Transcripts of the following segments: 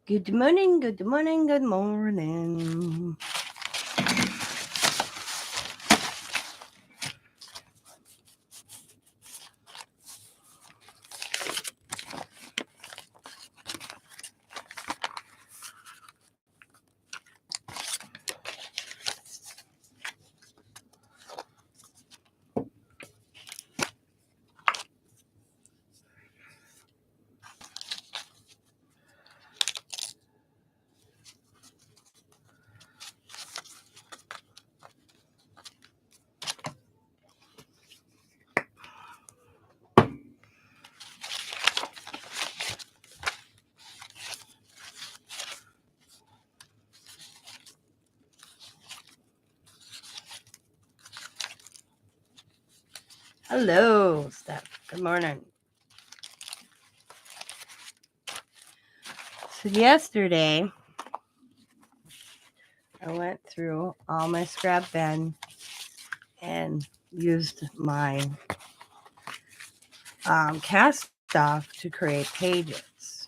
Good morning, good morning, good morning. Hello, Steph. Good morning. So yesterday, I went through all my scrap bin and used my cast off to create pages.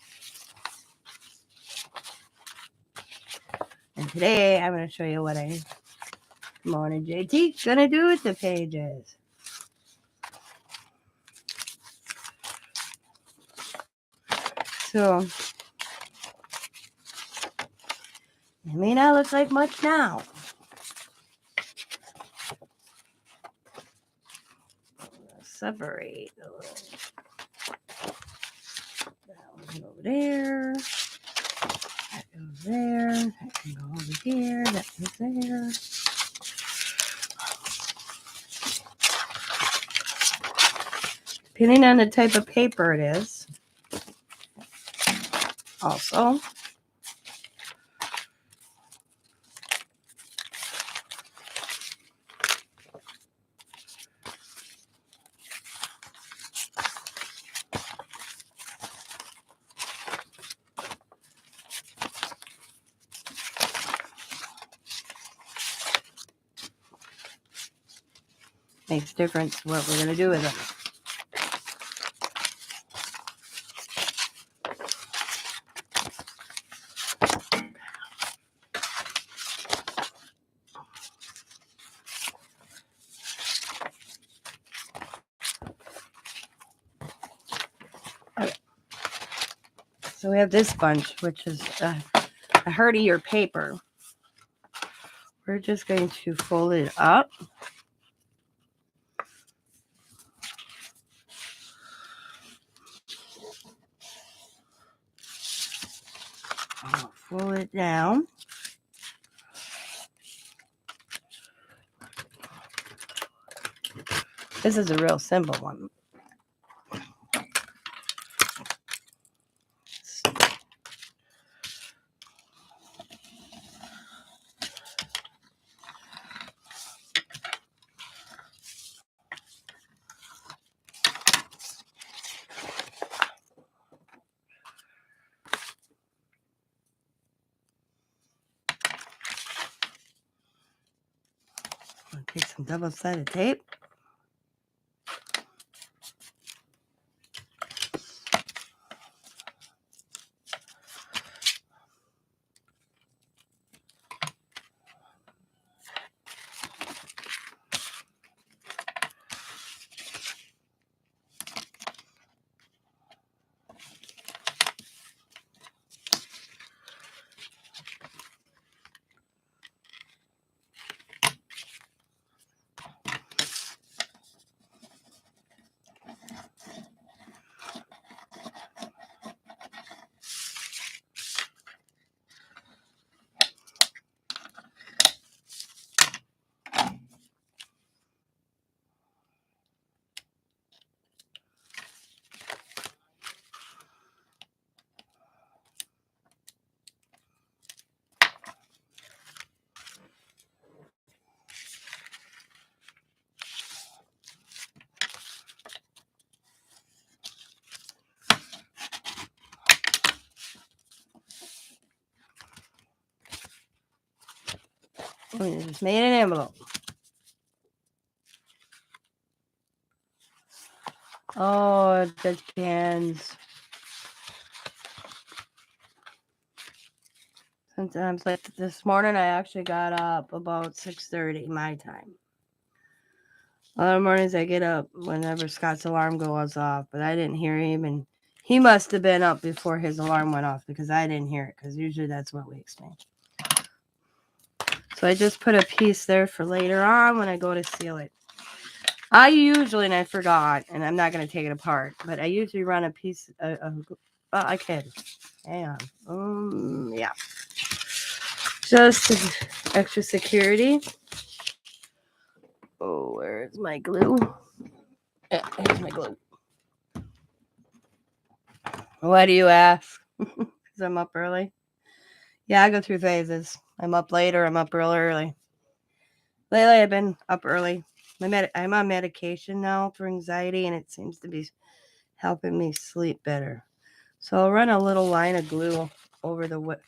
And today, I'm going to show you what Morning JT gonna do with the pages. So, it may not look like much now. Separate a little. That one over there. That goes there. That can go over here. That goes there. Depending on the type of paper it is. Also, makes a difference what we're going to do with them. Okay. So we have this bunch, which is a heartier paper. We're just going to fold it up. I'll fold it down. This is a real simple one. I'll take some double-sided tape. We just made an envelope. Oh, it depends. Sometimes, like this morning, I actually got up about 6:30 my time. Other mornings I get up whenever Scott's alarm goes off, but I didn't hear him, and he must have been up before his alarm went off because I didn't hear it, because usually that's what wakes me. So I just put a piece there for later on when I go to seal it. I usually, and I forgot, and I'm not going to take it apart, but I usually run a piece of I can. Hang on. Yeah. Just extra security. Oh, where's my glue? Yeah, here's my glue. Why do you ask? Because I'm up early. Yeah, I go through phases. I'm up later. I'm up real early. Lately, I've been up early. I'm on medication now for anxiety, and it seems to be helping me sleep better. So I'll run a little line of glue over the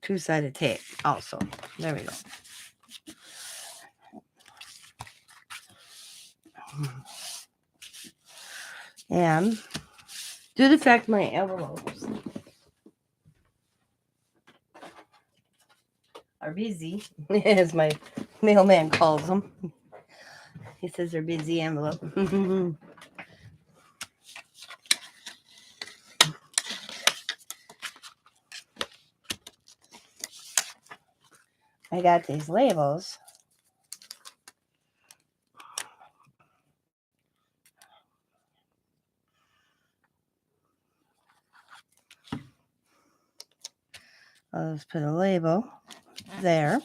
two-sided tape also. There we go. And due to the fact my envelopes are busy, as my mailman calls them. He says they're busy envelope. I got these labels. I'll just put a label there.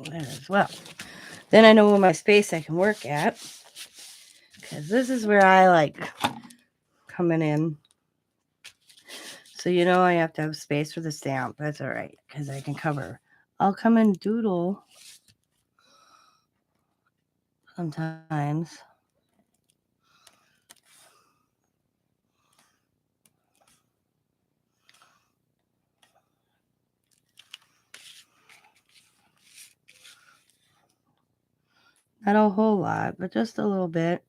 There as well. Then I know my space I can work at, because this is where I like coming in. So I have to have space for the stamp. That's all right, because I can cover. I'll come and doodle sometimes. Not a whole lot, but just a little bit.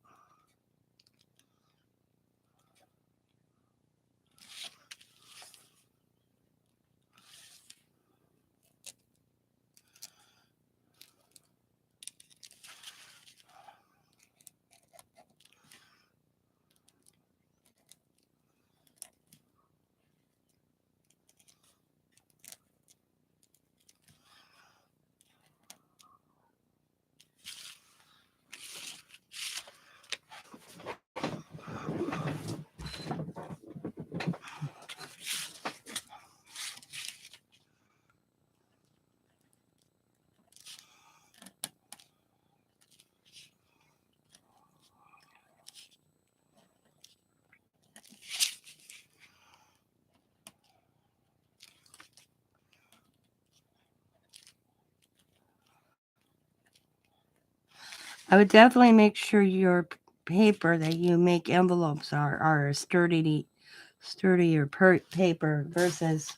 I would definitely make sure your paper that you make envelopes are sturdier paper versus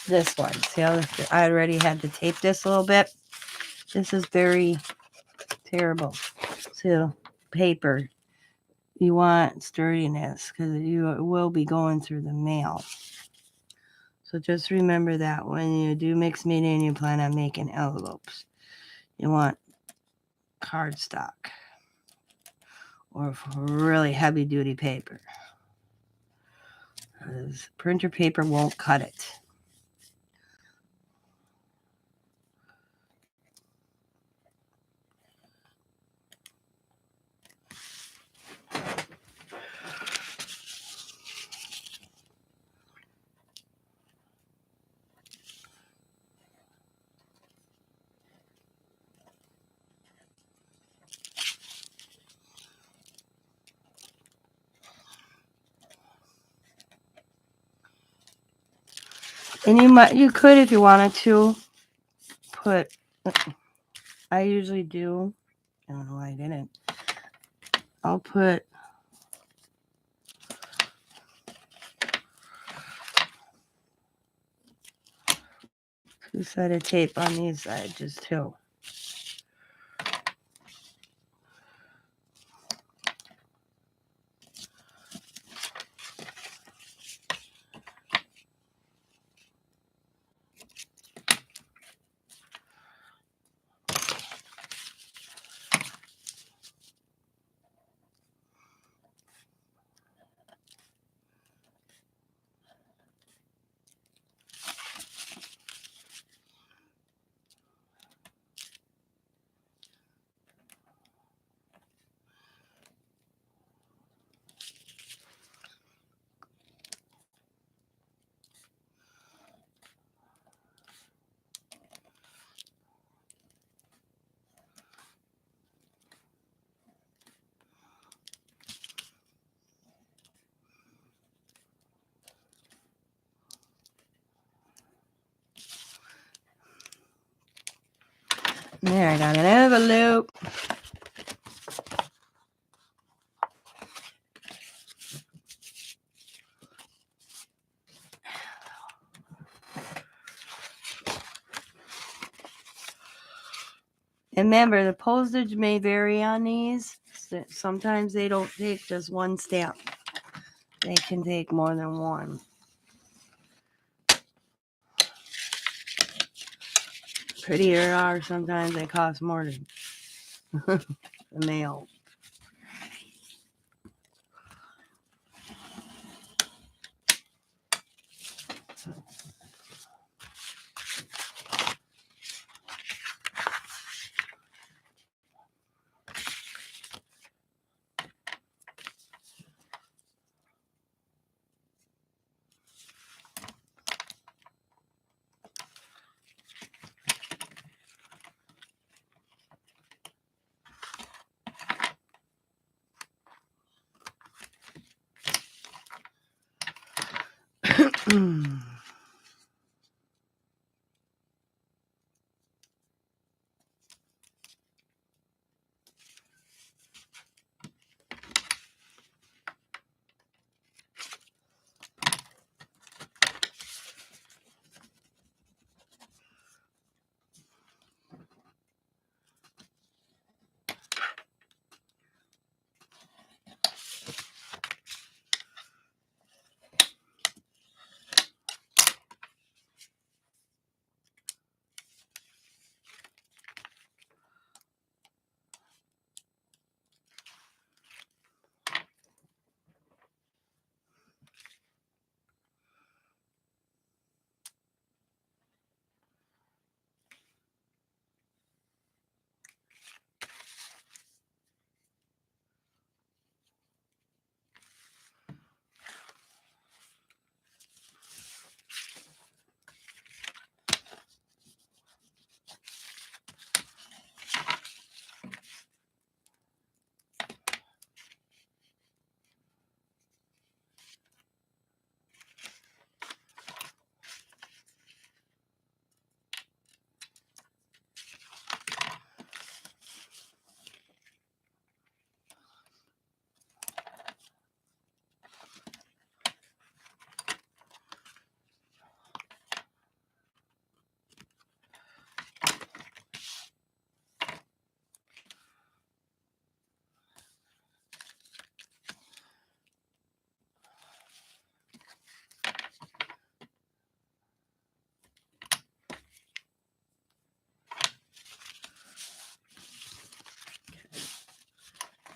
this one. See how I already had to tape this a little bit. This is very terrible. So paper, you want sturdiness because you will be going through the mail. So just remember that when you do Mixmedia and you plan on making envelopes, you want cardstock or really heavy duty paper. Because printer paper won't cut it. And you could, if you wanted to, put, I usually do, I don't know why I didn't. I'll put 2 side of tape on these sides, just 2. There, I got an envelope. And remember, the postage may vary on these. Sometimes they don't take just one stamp. They can take more than one. Prettier are, sometimes they cost more than the mail.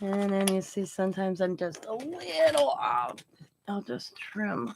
And then you see sometimes I'm just a little off. I'll just trim.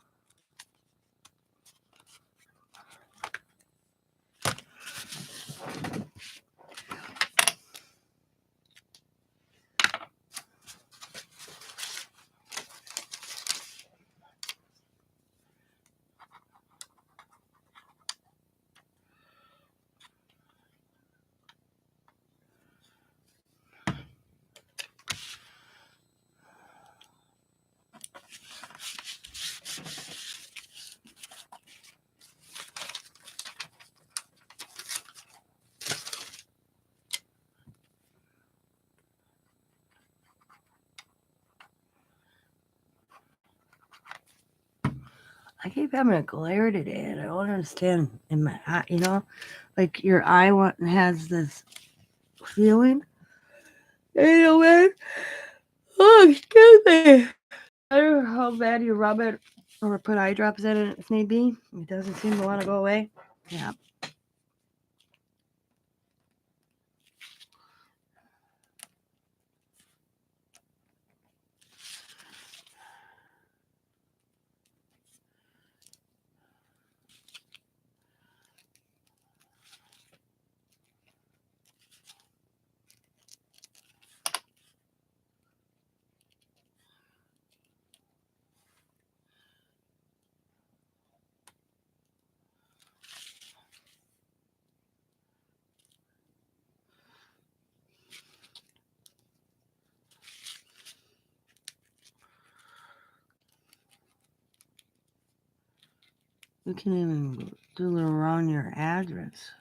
I keep having a glare today, and I don't understand in my eye. Like your eye has this feeling. You know what? Oh, excuse me. No matter how bad you rub it or put eye drops in it, if need be, it doesn't seem to want to go away. Yeah. You can even do it around your address.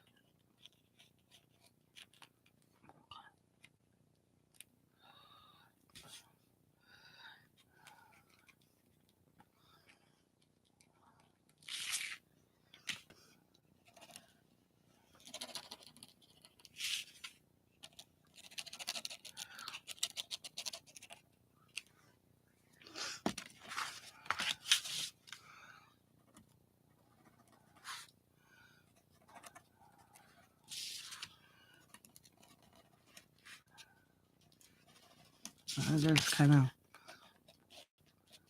I just kind of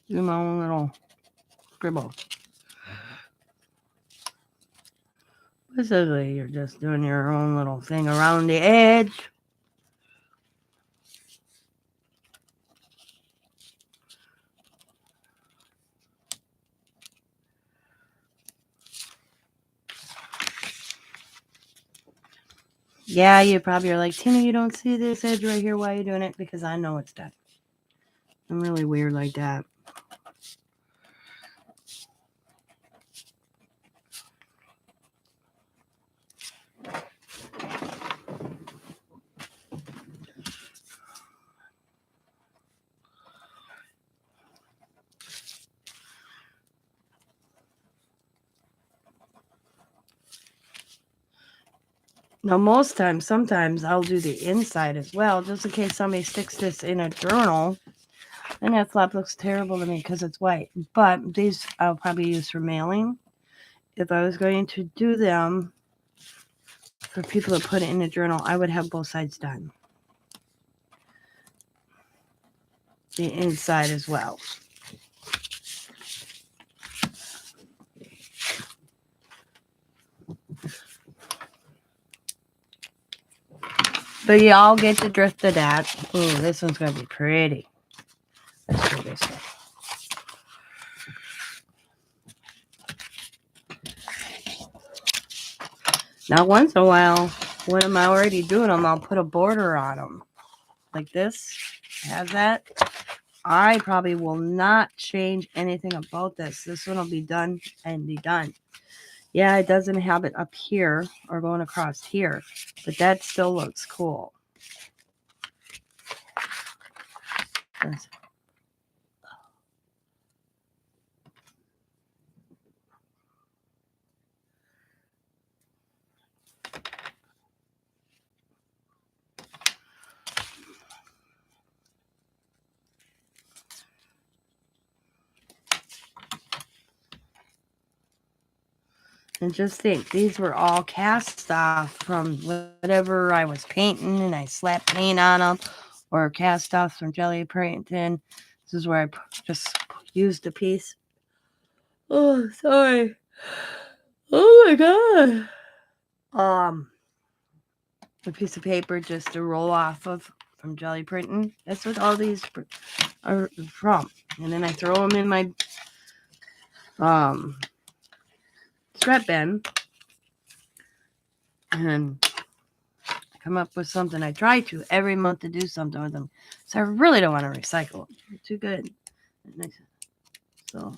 do my own little scribble. Basically, you're just doing your own little thing around the edge. Yeah, you probably are like, Tina, you don't see this edge right here. Why are you doing it? Because I know it's done. I'm really weird like that. Now, most times, sometimes I'll do the inside as well, just in case somebody sticks this in a journal. And that flap looks terrible to me because it's white. But these I'll probably use for mailing. If I was going to do them for people to put it in a journal, I would have both sides done. The inside as well. But y'all get the drift of that. Ooh, this one's going to be pretty. Let's do this one. Now, once in a while, when I'm already doing them, I'll put a border on them. Like this. Has that. I probably will not change anything about this. This one will be done and be done. Yeah, it doesn't have it up here or going across here, but that still looks cool. And just think, these were all cast off from whatever I was painting, and I slapped paint on them, or cast offs from Gelli painting. This is where I just used a piece. Oh, sorry. Oh my god. A piece of paper just to roll off of from Gelli printing. That's what all these are from. And then I throw them in my scrap bin and come up with something. I try to every month to do something with them. So I really don't want to recycle them. They're too good. So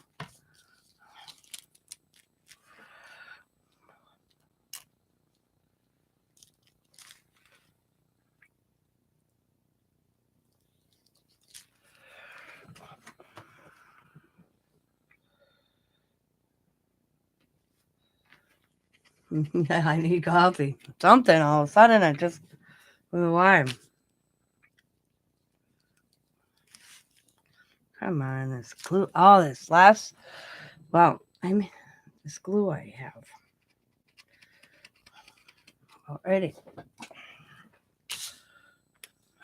I need coffee. Something all of a sudden. I just, why? Come on, this glue. All this last, well, I mean, this glue I have already.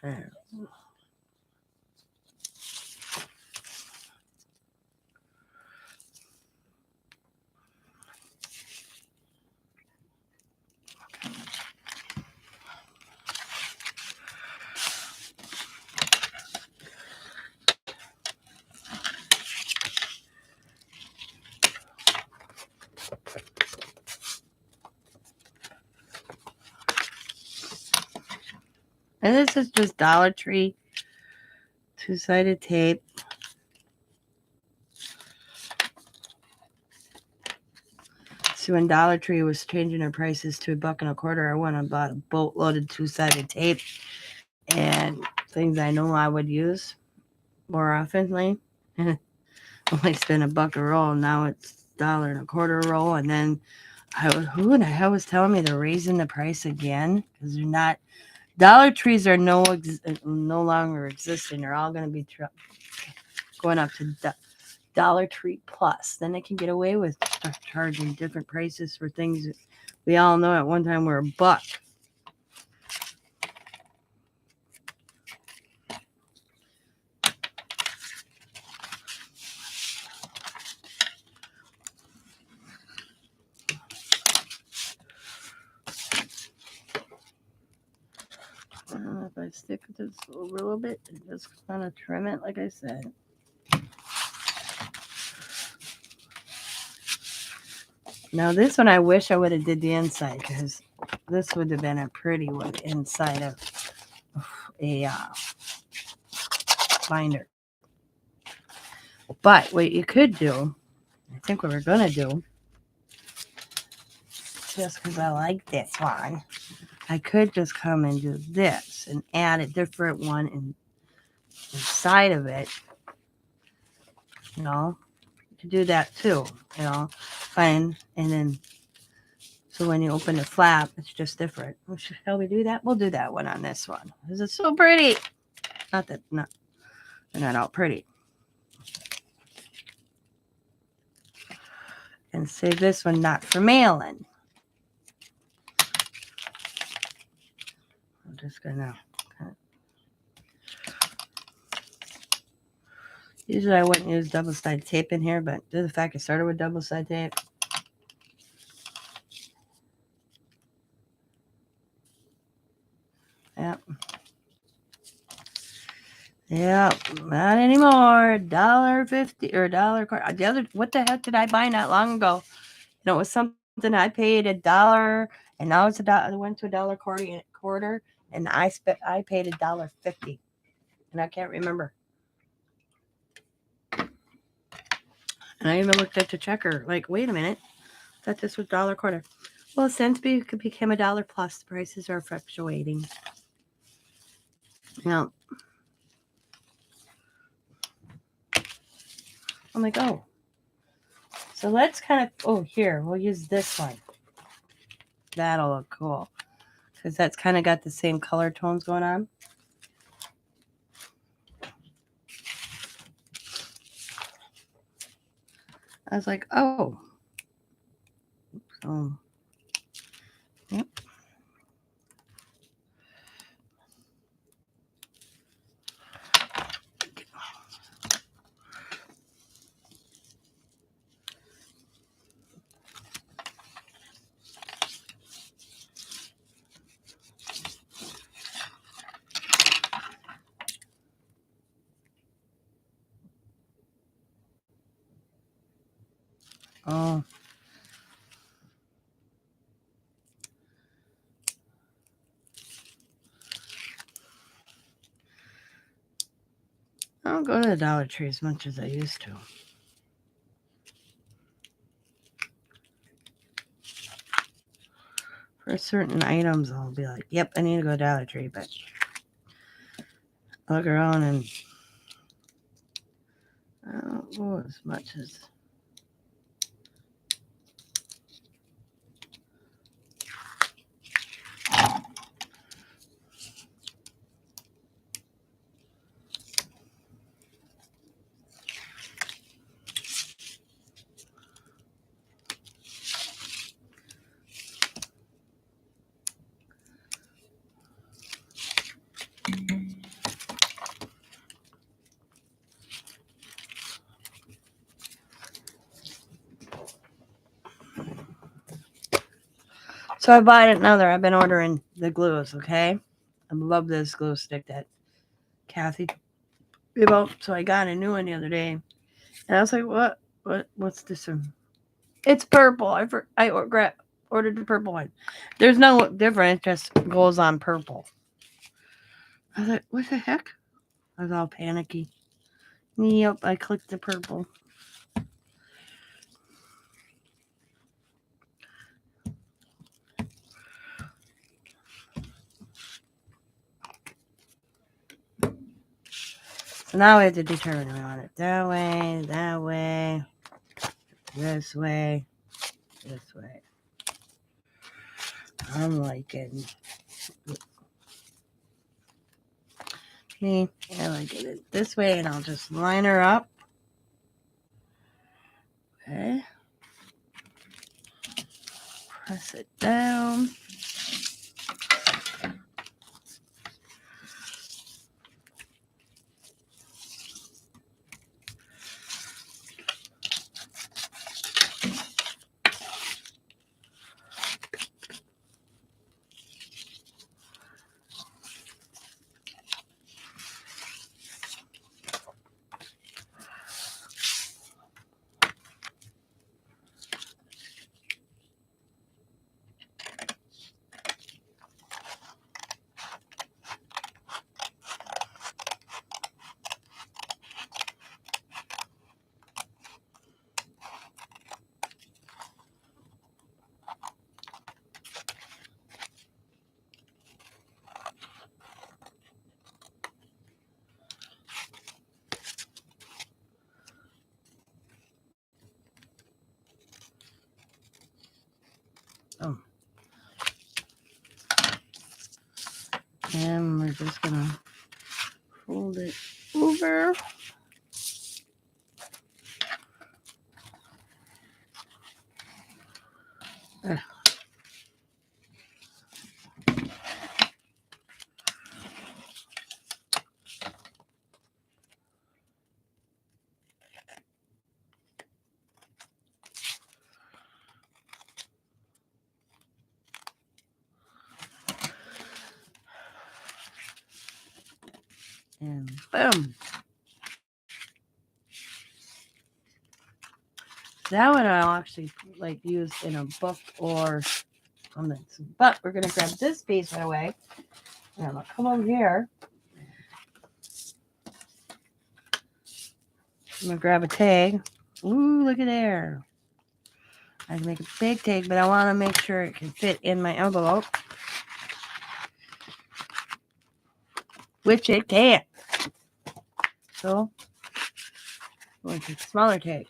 There. And this is just Dollar Tree two-sided tape. So when Dollar Tree was changing their prices to $1.25, I went and bought a boatload of two-sided tape and things I know I would use more oftenly. Only spend $1 a roll. Now it's $1.25 a roll. And then who the hell was telling me they're raising the price again? Because they're not. Dollar Trees are no longer existing. They're all going to be going up to Dollar Tree Plus. Then they can get away with charging different prices for things that we all know at one time were $1. If I stick this a little bit and just kind of trim it, like I said. Now this one, I wish I would have did the inside because this would have been a pretty one inside of a binder. But what you could do, I think what we're going to do, just because I like this one, I could just come and do this and add a different one inside of it. You know, you could do that too, you know, fine. And then, so when you open the flap, it's just different. Shall we do that? We'll do that one on this one. Because it's so pretty. Not that, they're not all pretty. And save this one not for mailing. I'm just gonna. Usually I wouldn't use double-sided tape in here, but due to the fact I started with double-sided tape. Yep. Yep. Not anymore. $1.50 or $1. The other, what the heck did I buy not long ago? You know, it was something I paid $1, and now it's $1. It went to $1.25, and I paid $1.50, and I can't remember. And I even looked at the checker, like, wait a minute, I thought this was $1.25. Well, since it became $1 plus, the prices are fluctuating. Yeah. I'm like, oh. So let's kind of, oh, here, we'll use this one. That'll look cool. Because that's kind of got the same color tones going on. I was like, oh. Yep. Oh. I don't go to the Dollar Tree as much as I used to. For certain items, I'll be like, yep, I need to go to Dollar Tree, but I look around and I don't go as much as So I bought another. I've been ordering the glues, okay? I love this glue stick that Kathy gave out. So I got a new one the other day. And I was like, what's this one? It's purple. I ordered the purple one. There's no difference, just goes on purple. I was like, what the heck? I was all panicky. Yep, I clicked the purple. So now we have to determine we want it that way, this way, this way. I'm liking me. I like it this way, and I'll just line her up. Okay. Press it down. Oh. And we're just gonna fold it over. And boom. That one I'll actually like use in a book or something. But we're gonna grab this piece right away. And I'm gonna come over here. I'm gonna grab a tag. Ooh, look at there. I can make a big tag, but I want to make sure it can fit in my envelope, which it can't. So, we'll take a smaller tag.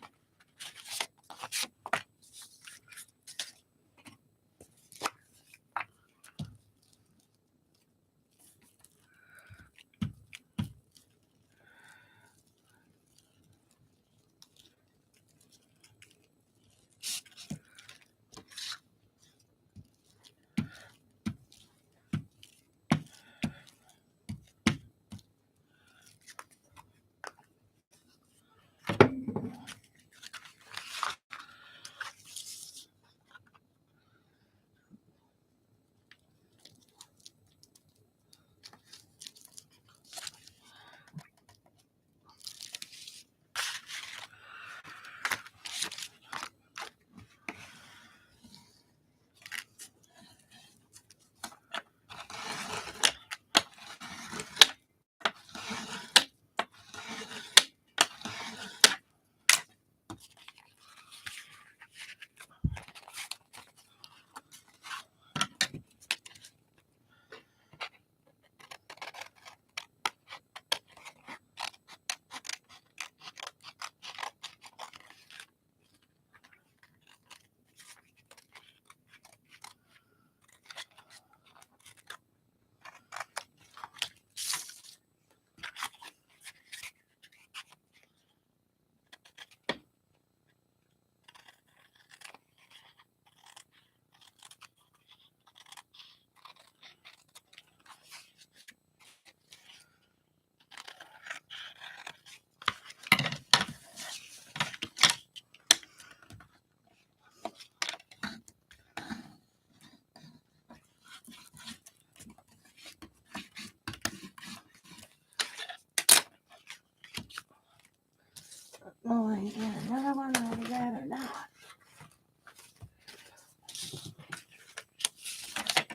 Oh, I get another one out of that or not.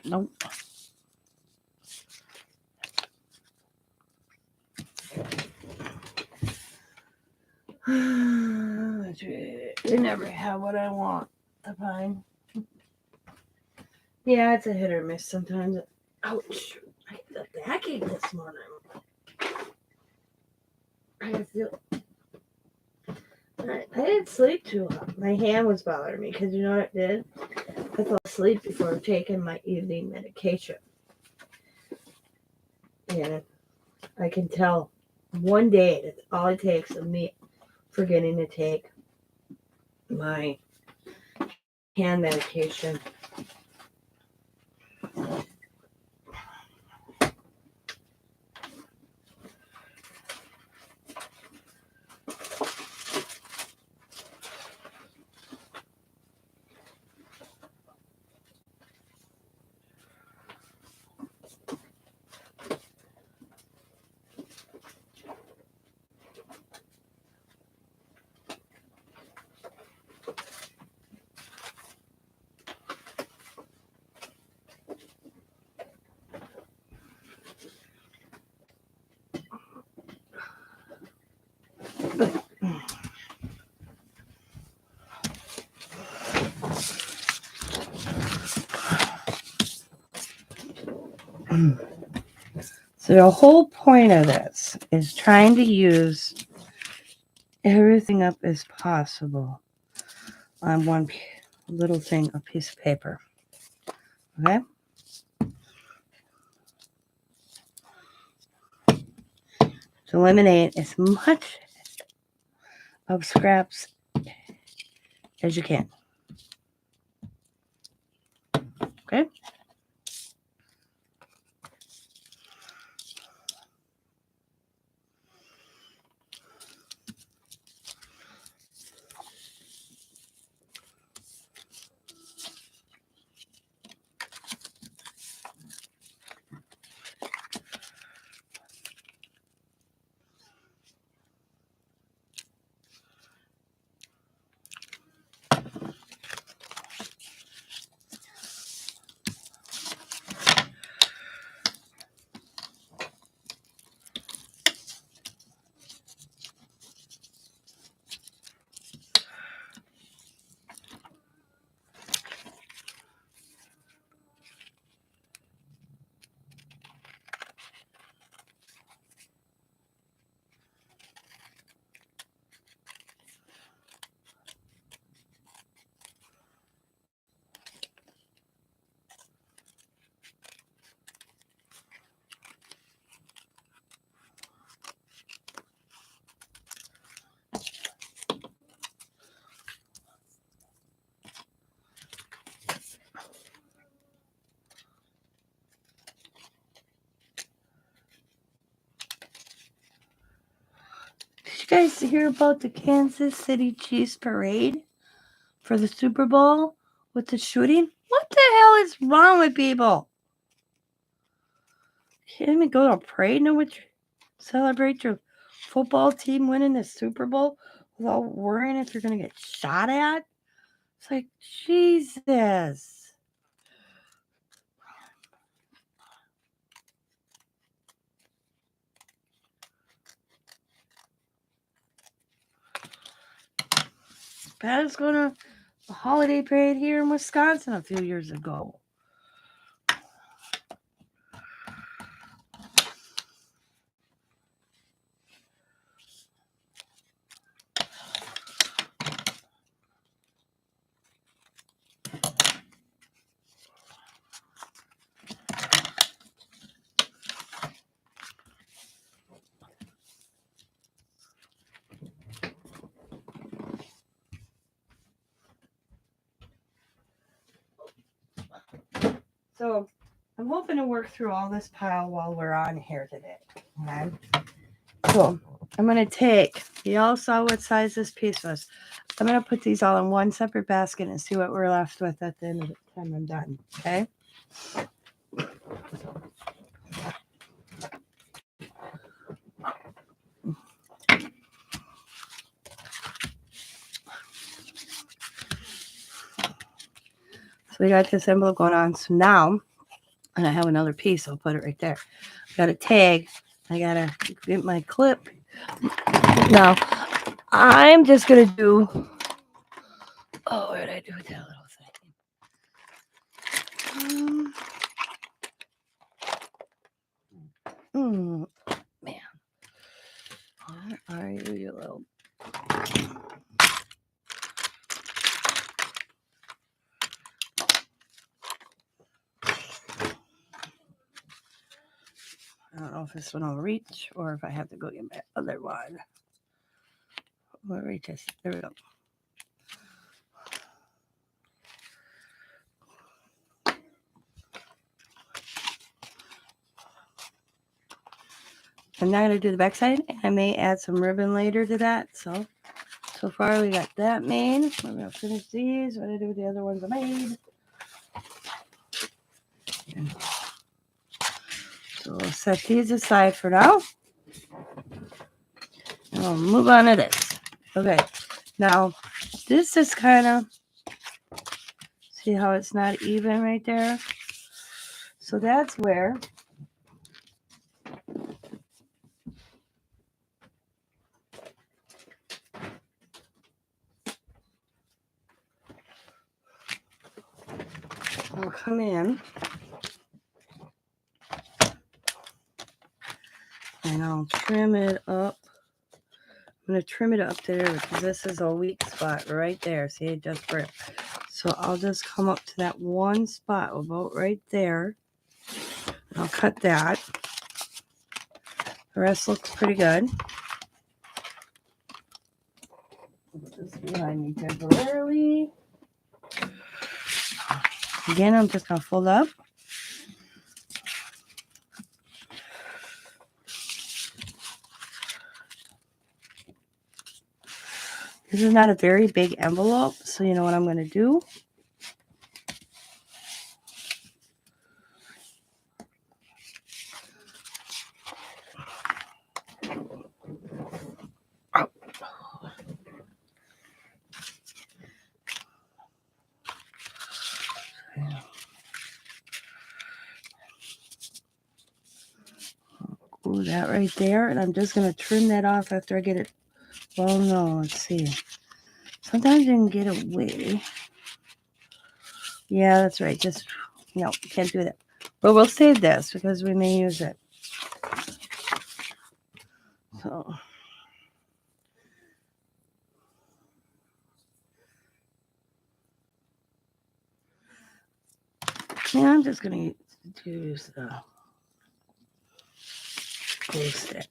Nope. They never have what I want to find. Yeah, it's a hit or miss sometimes. Ouch. I had a backache this morning. I didn't sleep too well. My hand was bothering me because you know what it did? I fell asleep before taking my evening medication. And I can tell one day that's all it takes of me forgetting to take my hand medication. So the whole point of this is trying to use everything up as possible on one little thing, a piece of paper. Okay? To eliminate as much of scraps as you can. Okay? Did you guys hear about the Kansas City Chiefs parade for the Super Bowl with the shooting? What the hell is wrong with people? Can't even go to a parade and celebrate your football team winning the Super Bowl without worrying if you're going to get shot at? It's like, Jesus. Pat is going to a holiday parade here in Wisconsin a few years ago. So I'm hoping to work through all this pile while we're on here today. Okay. So I'm going to take, you all saw what size this piece was. I'm going to put these all in one separate basket and see what we're left with at the end of the time I'm done. Okay. So we got this envelope going on. So now, and I have another piece. I'll put it right there. Got a tag. I gotta get my clip. Now, I'm just gonna do. Oh, what did I do with that little thing? Man. Where are you, you little. I don't know if this one will reach or if I have to go get my other one. What reaches? There we go. I'm now going to do the back side, and I may add some ribbon later to that. So far we got that made. We're going to finish these. What do I do with the other ones I made? So we'll set these aside for now. And we'll move on to this. Okay, now this is kind of, see how it's not even right there? So that's where I'll come in and I'll trim it up. I'm going to trim it up there because this is a weak spot right there. See, it just ripped. So I'll just come up to that one spot about right there. I'll cut that. The rest looks pretty good. Put this behind me temporarily. Again, I'm just going to fold up. This is not a very big envelope, so you know what I'm going to do? Ooh, that right there, and I'm just going to trim that off after I get it. Well, no, let's see. Sometimes you can get away. Yeah, that's right. Just, no, can't do that. But we'll save this because we may use it. So, yeah, I'm just going to use the glue stick.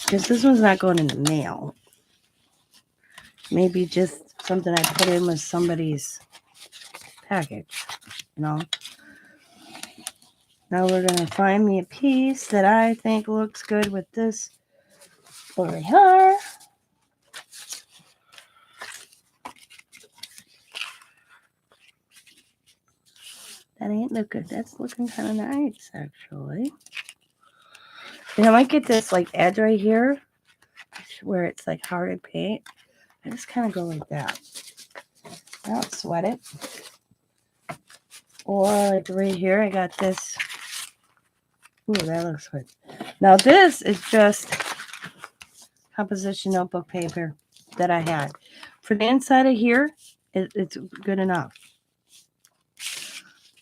Because this one's not going in the mail. Maybe just something I put in with somebody's package, you know. Now we're going to find me a piece that I think looks good with this over here. That ain't looking, that's looking kind of nice, actually. And I might get this like edge right here where it's like hard to paint. I just kind of go like that. I don't sweat it. Or like right here, I got this. Ooh, that looks good. Now this is just composition notebook paper that I had. For the inside of here, it's good enough.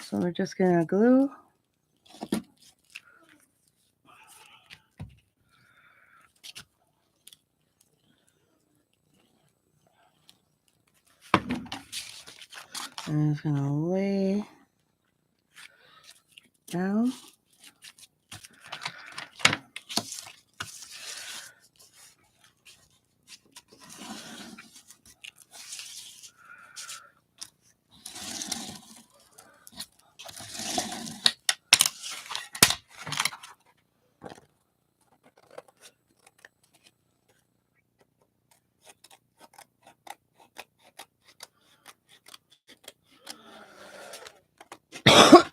So we're just going to glue. And it's going to lay down.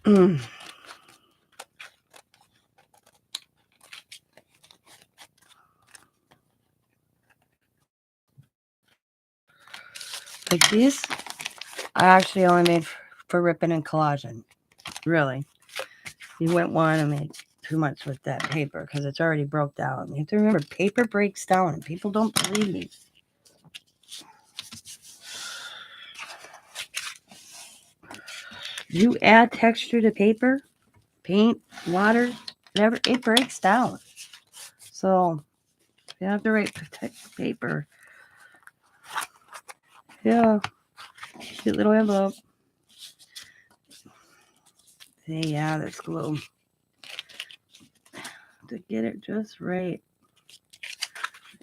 Like these, I actually only made for ripping and collaging. Really. You wouldn't want to make too much with that paper because it's already broke down. You have to remember, paper breaks down and people don't believe me. You add texture to paper, paint, water, whatever, it breaks down. So you have to write protect paper. Yeah. Cute little envelope. See, yeah, that's glue. To get it just right.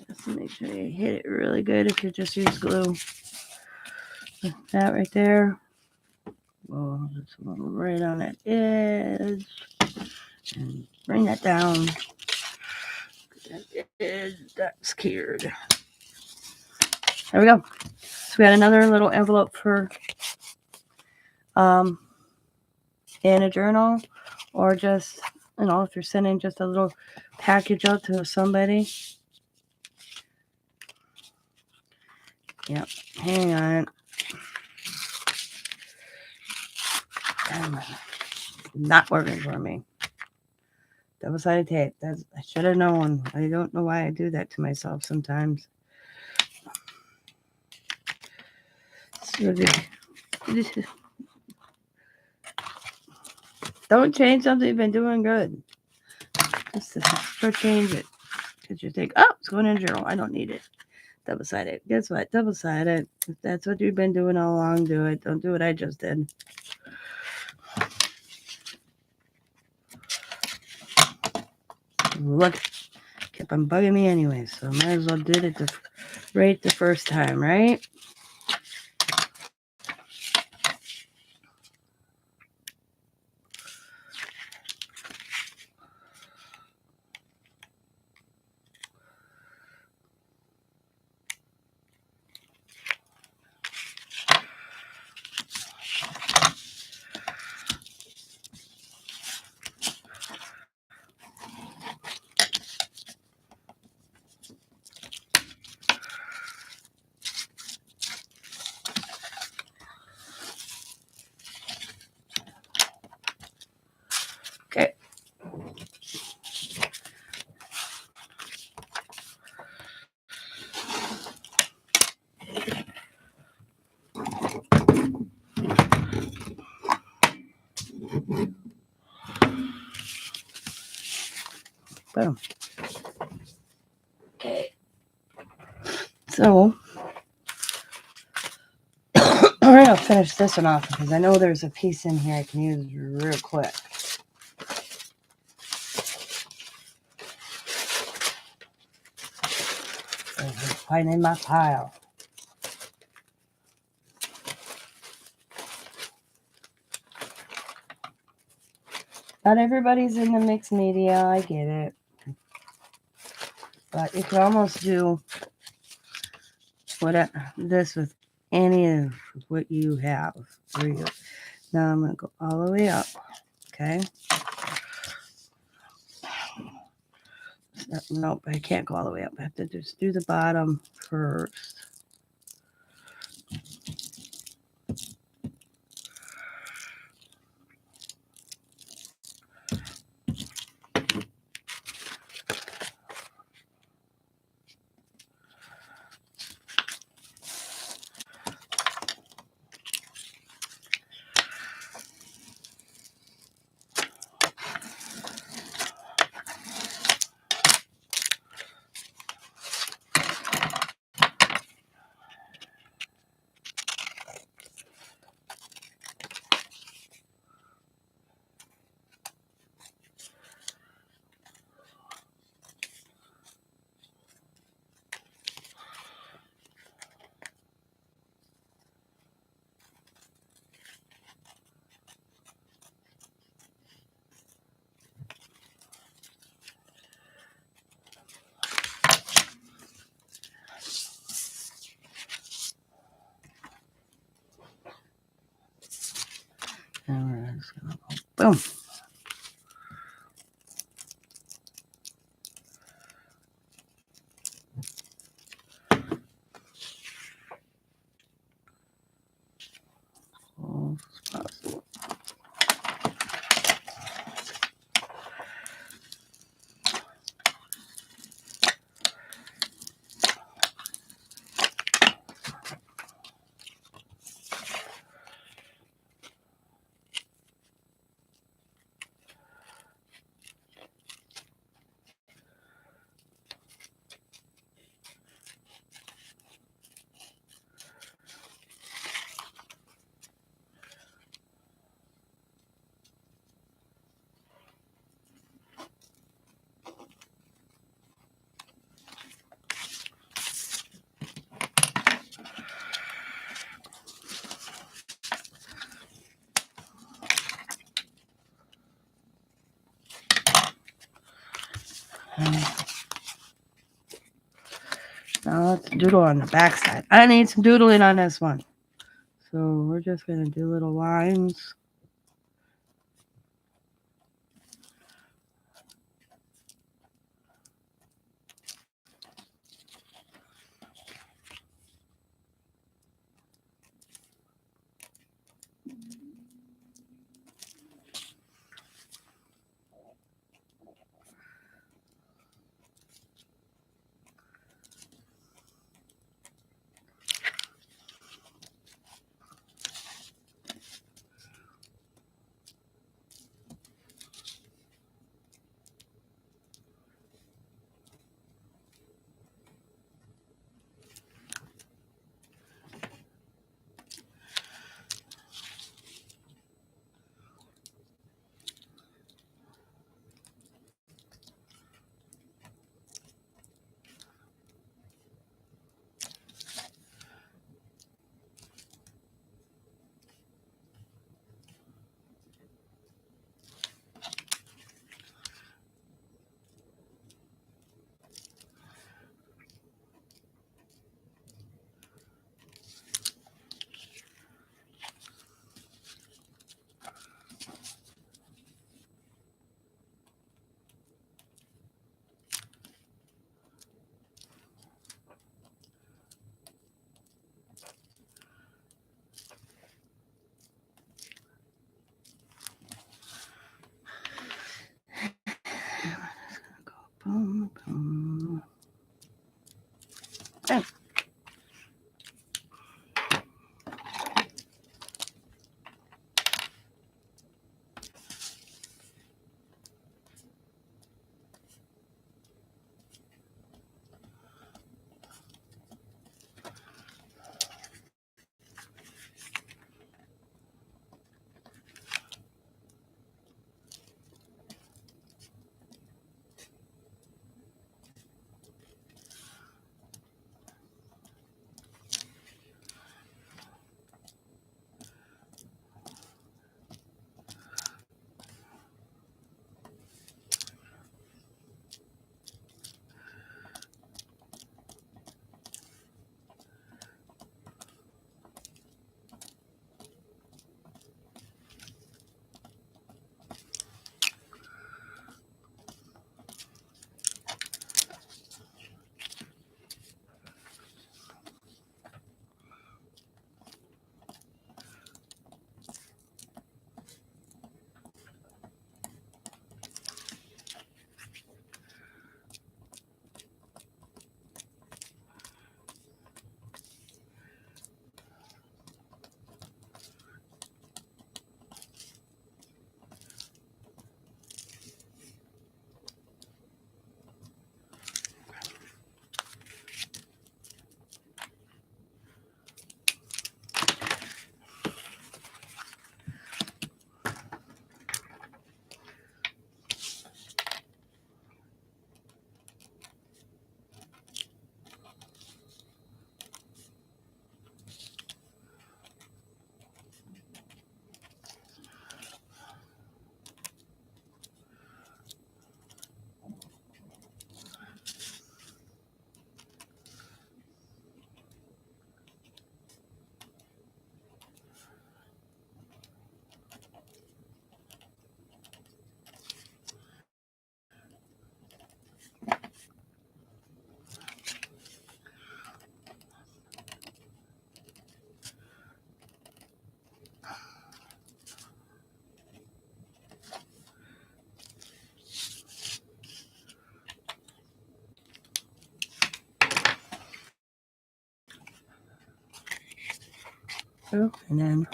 Just to make sure you hit it really good if you just use glue. That right there. Well, just a little right on that edge. And bring that down. That edge, that's cured. There we go. So we got another little envelope for in a journal, or just, you know, if you're sending just a little package out to somebody. Yep. Hang on. Not working for me. Double-sided tape. I should have known. I don't know why I do that to myself sometimes. Don't change something you've been doing good. Just change it. Because you think, oh, it's going in a journal. I don't need it. Double-sided. Guess what? Double-sided. If that's what you've been doing all along, do it. Don't do what I just did. Look, kept on bugging me anyway, so I might as well did it right the first time, right? Okay. Boom. Okay. So, all right, I'll finish this one off because I know there's a piece in here I can use real quick. Hiding in my pile. Not everybody's in the Mixmedia, I get it. But you can almost do this with any of what you have for you. Now I'm going to go all the way up, okay? Nope, I can't go all the way up. I have to just do the bottom first. Boom. Close as possible. Now let's doodle on the back side. I need some doodling on this one. So we're just going to do little lines. Boom, boom. Okay. through, and then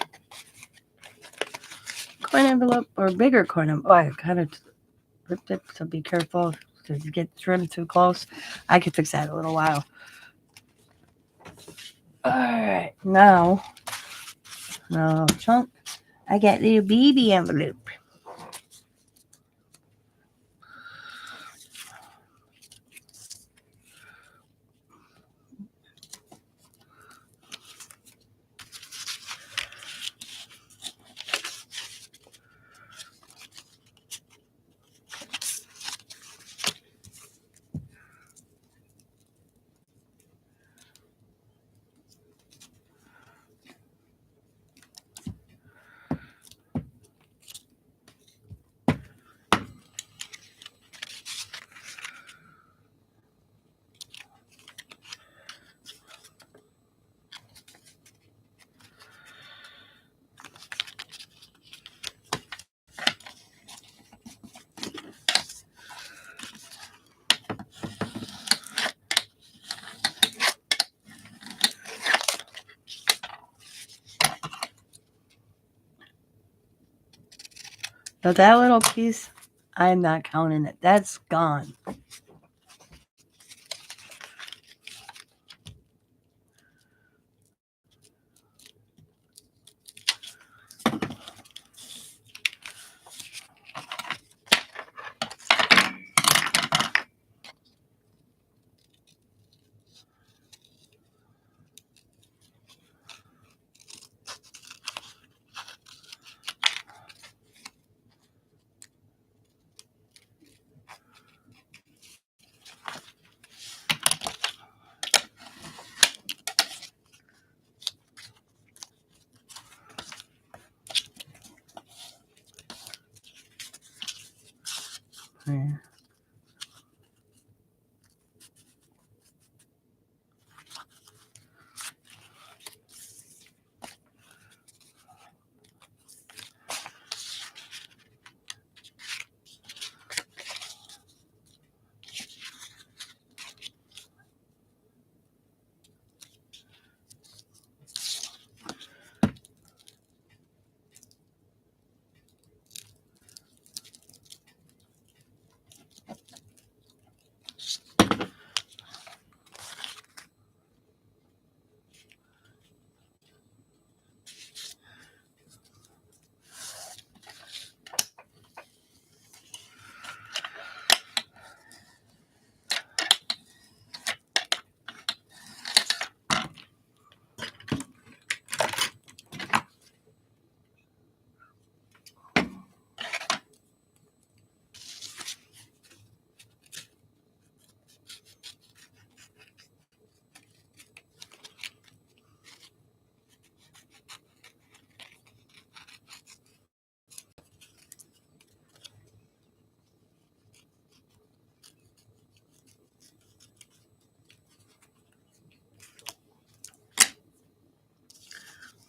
coin envelope or bigger coin envelope. Oh, I kind of ripped it, so be careful to get trimmed too close. I could fix that in a little while. All right, now chunk. I got little baby envelope. So that little piece, I'm not counting it. That's gone. Yeah.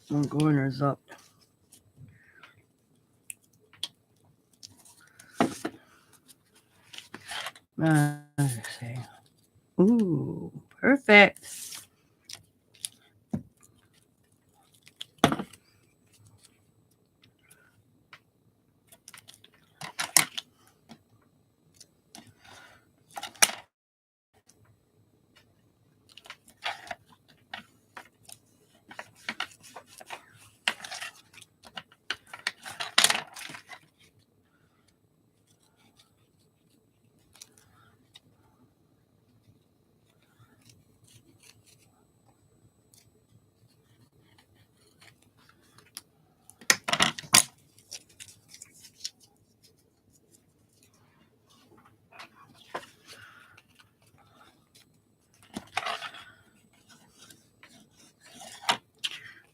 One corner's up. Let's see. Ooh, perfect.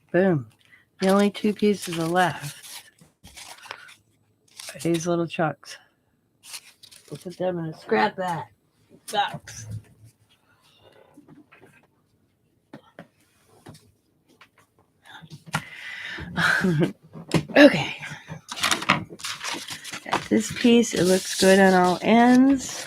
Boom. The only two pieces are left are these little chunks. We'll put them in a scrap that box. Okay. Got this piece. It looks good on all ends.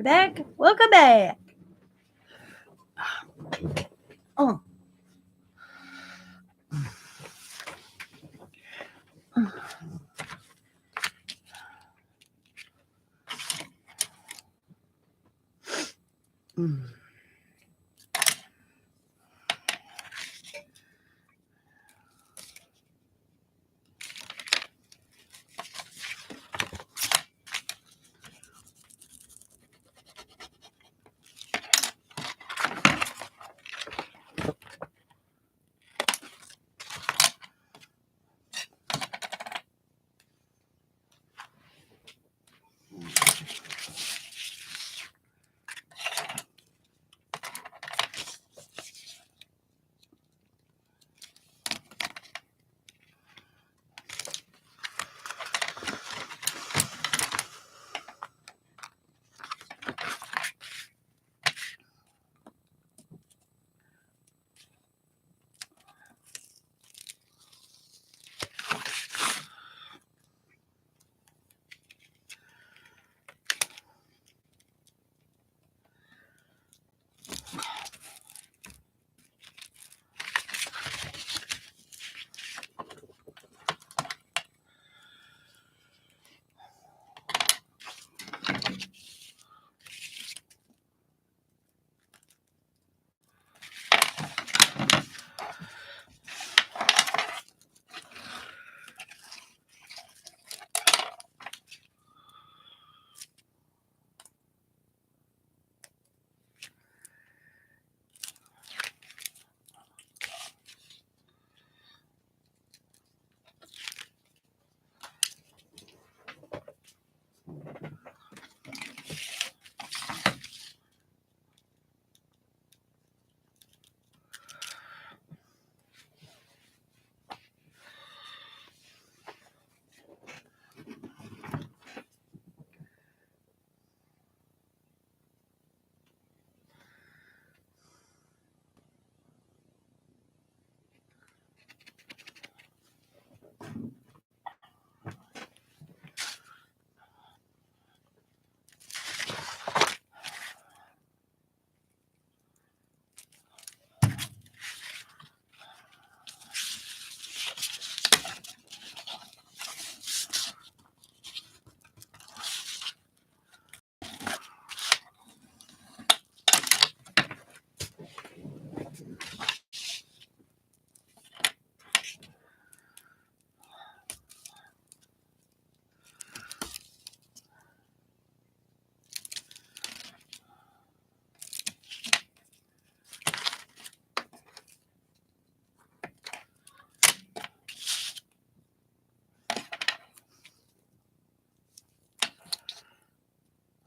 back. Welcome back. Oh. Mm.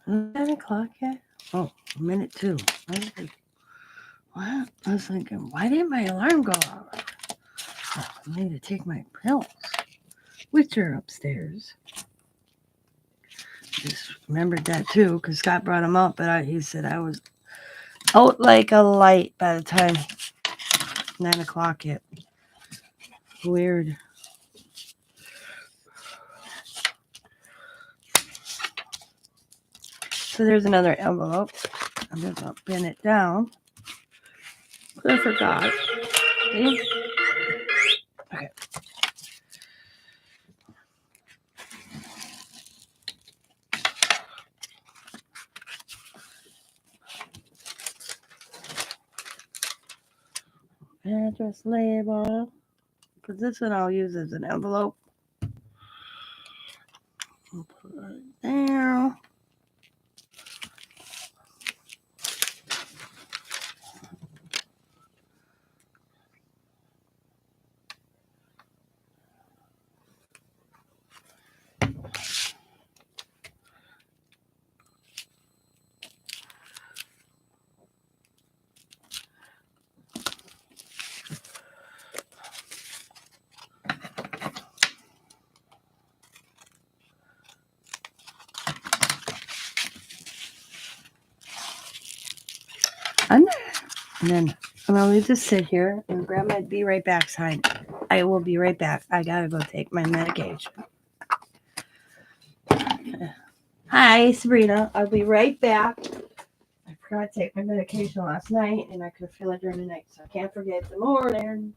Is it 9 o'clock yet? Oh, a minute 2. What? I was thinking, why didn't my alarm go off? Oh, I need to take my pills, which are upstairs. Just remembered that too, because Scott brought them up, but he said I was out like a light by the time 9 o'clock hit. Weird. So there's another envelope. I'm just going to pin it down. I forgot. See? Okay. Address label. Because this one I'll use as an envelope. I'll put it there. And then I'm going to leave this sit here and grab my be right back sign. I will be right back. I got to go take my medication. Hi, Sabrina. I'll be right back. I forgot to take my medication last night, and I could feel it during the night, so I can't forget in the morning.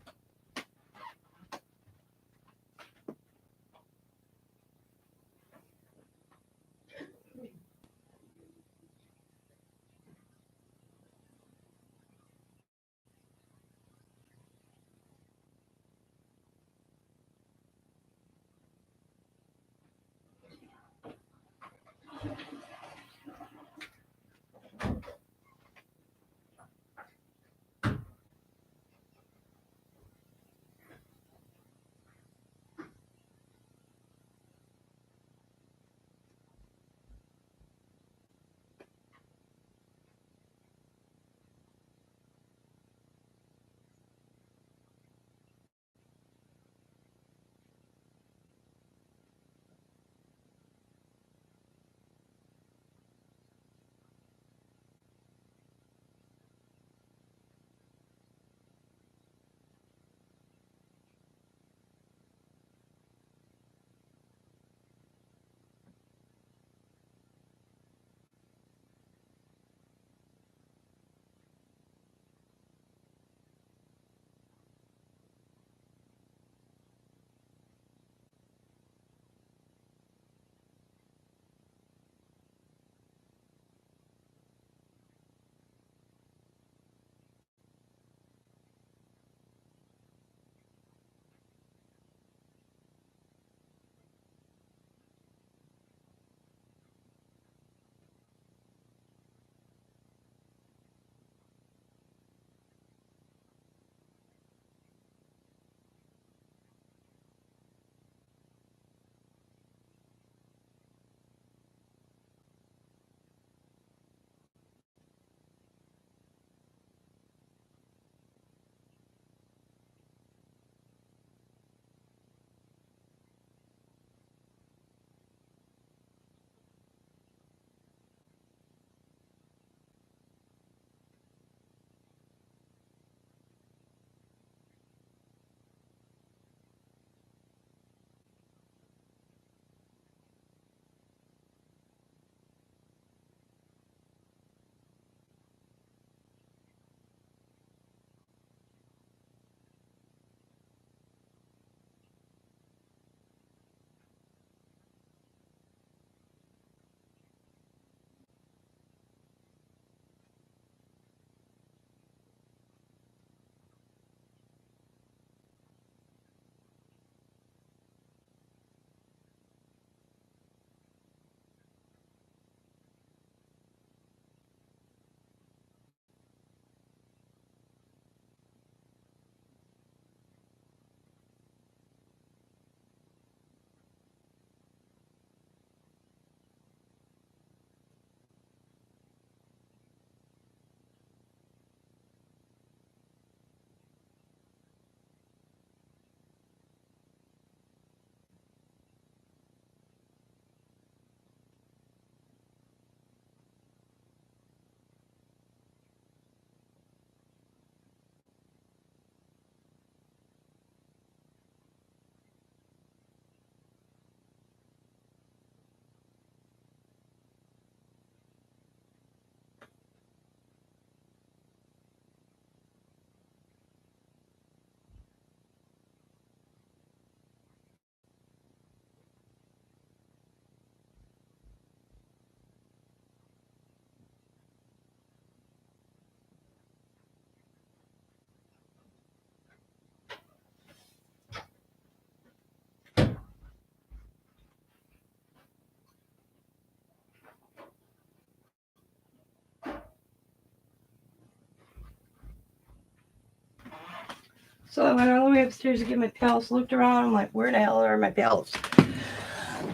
So I went all the way upstairs to get my pills, looked around, I'm like, where the hell are my pills?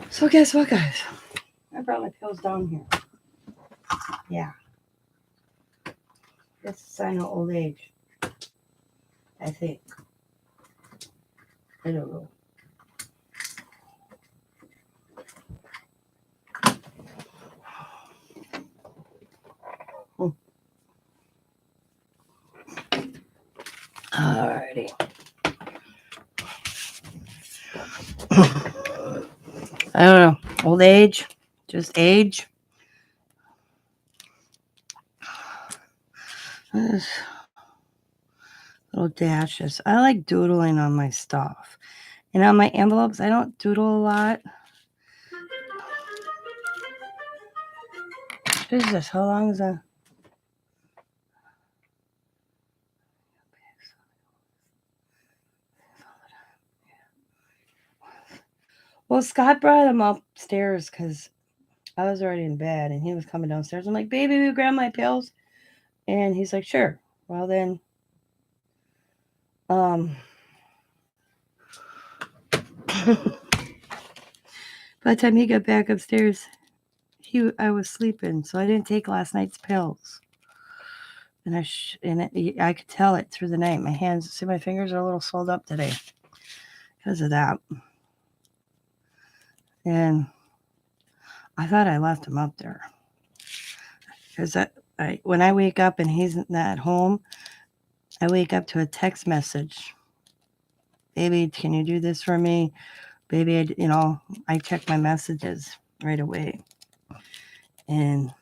So guess what, guys? I brought my pills down here. Yeah. That's a sign of old age. I think. I don't know. Alrighty. I don't know. Old age Just age. Little dashes. I like doodling on my stuff. And on my envelopes, I don't doodle a lot. Jesus, how long is that? Well, Scott brought him upstairs because I was already in bed and he was coming downstairs. I'm like, baby, will you grab my pills? And he's like, sure. Well, then, by the time he got back upstairs, I was sleeping, so I didn't take last night's pills. And I could tell it through the night. My hands, see, my fingers are a little swelled up today because of that. And I thought I left him up there because when I wake up and he's not home, I wake up to a text message. Baby, can you do this for me? Baby, I check my messages right away. And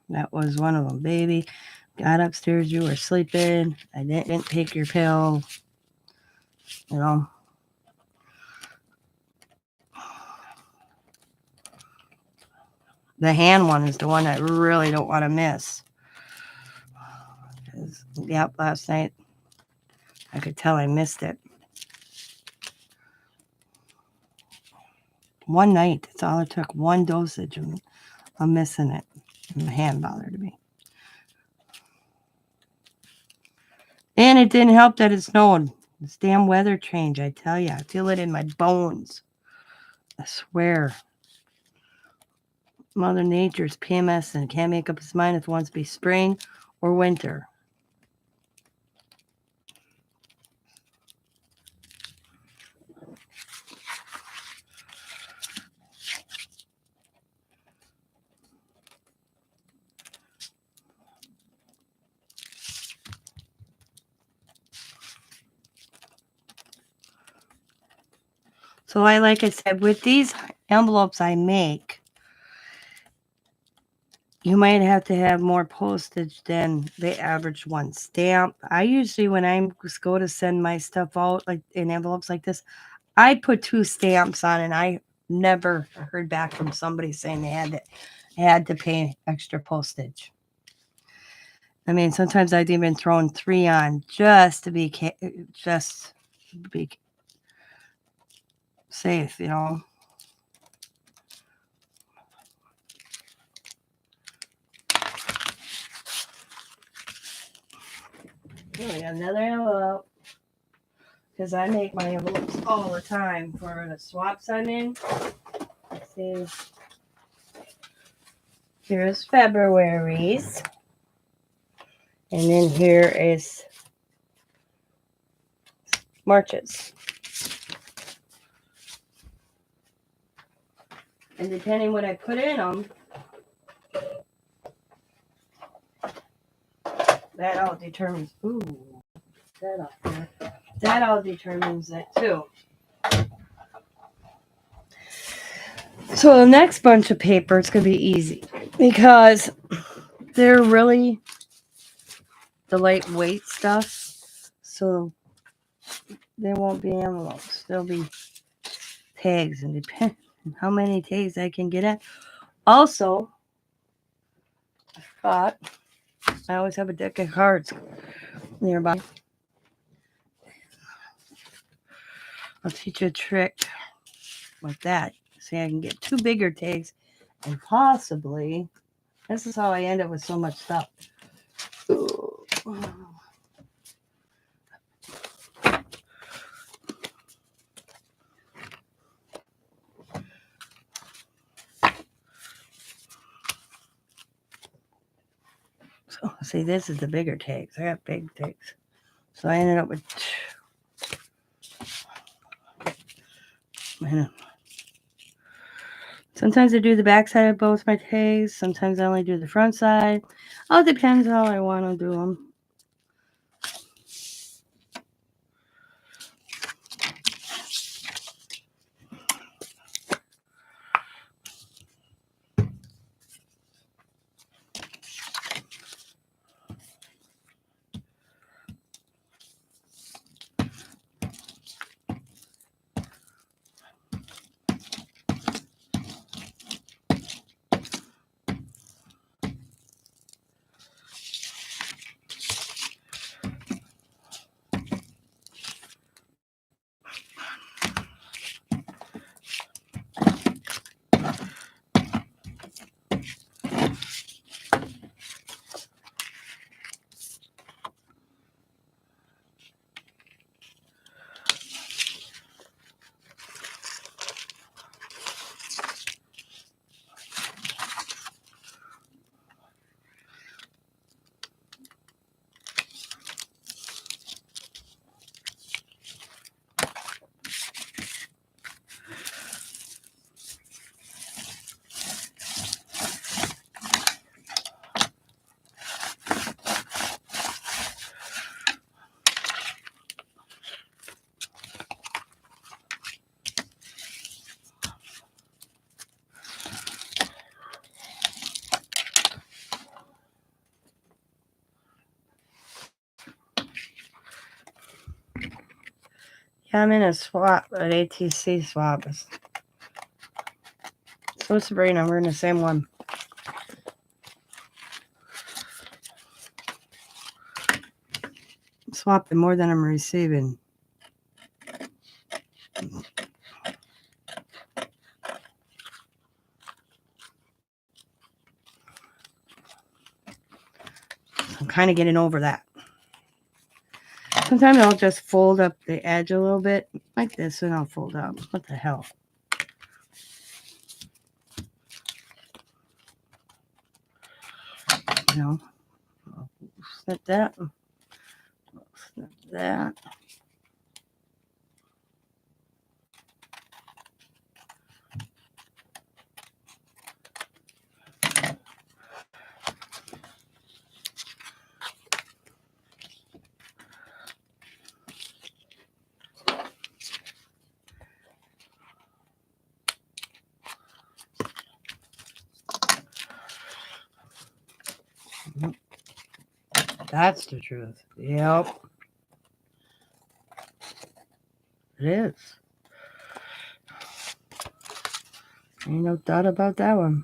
that was one of them. Baby, got upstairs, you were sleeping. I didn't take your pill. The hand one is the one I really don't want to miss. Yep, last night I could tell I missed it. One night, that's all it took. One dosage, and I'm missing it. And the hand bothered me. And it didn't help that it snowed. This damn weather change, I tell you. I feel it in my bones. I swear. Mother Nature's PMS and can't make up its mind if it wants to be spring or winter. So like I said, with these envelopes I make, you might have to have more postage than the average one. Stamp. I usually, when I go to send my stuff out, like in envelopes like this, I put 2 stamps on, and I never heard back from somebody saying they had to pay extra postage. I mean, sometimes I've even thrown 3 on just to be safe, Here we got another envelope. Because I make my envelopes all the time for the swaps I'm in. Let's see. Here's February's. And then here is March's. And depending what I put in them, that all determines. That all determines it too. So the next bunch of paper is going to be easy because they're really the lightweight stuff. So there won't be envelopes. There'll be tags, and depending on how many tags I can get in. Also, I always have a deck of cards nearby. I'll teach you a trick like that. See, I can get 2 bigger tags, and possibly, this is how I end up with so much stuff. So, see, this is the bigger tags. I got big tags. So I ended up with sometimes I do the back side of both my tags. Sometimes I only do the front side. All depends how I want to do them. Yeah, I'm in a swap, an ATC swap. So Sabrina, we're in the same one. I'm swapping more than I'm receiving. I'm kind of getting over that. Sometimes I'll just fold up the edge a little bit like this and I'll fold up. What the hell? You know, I'll snip that. Snip that. That's the truth. Yep. It is. Ain't no doubt about that one.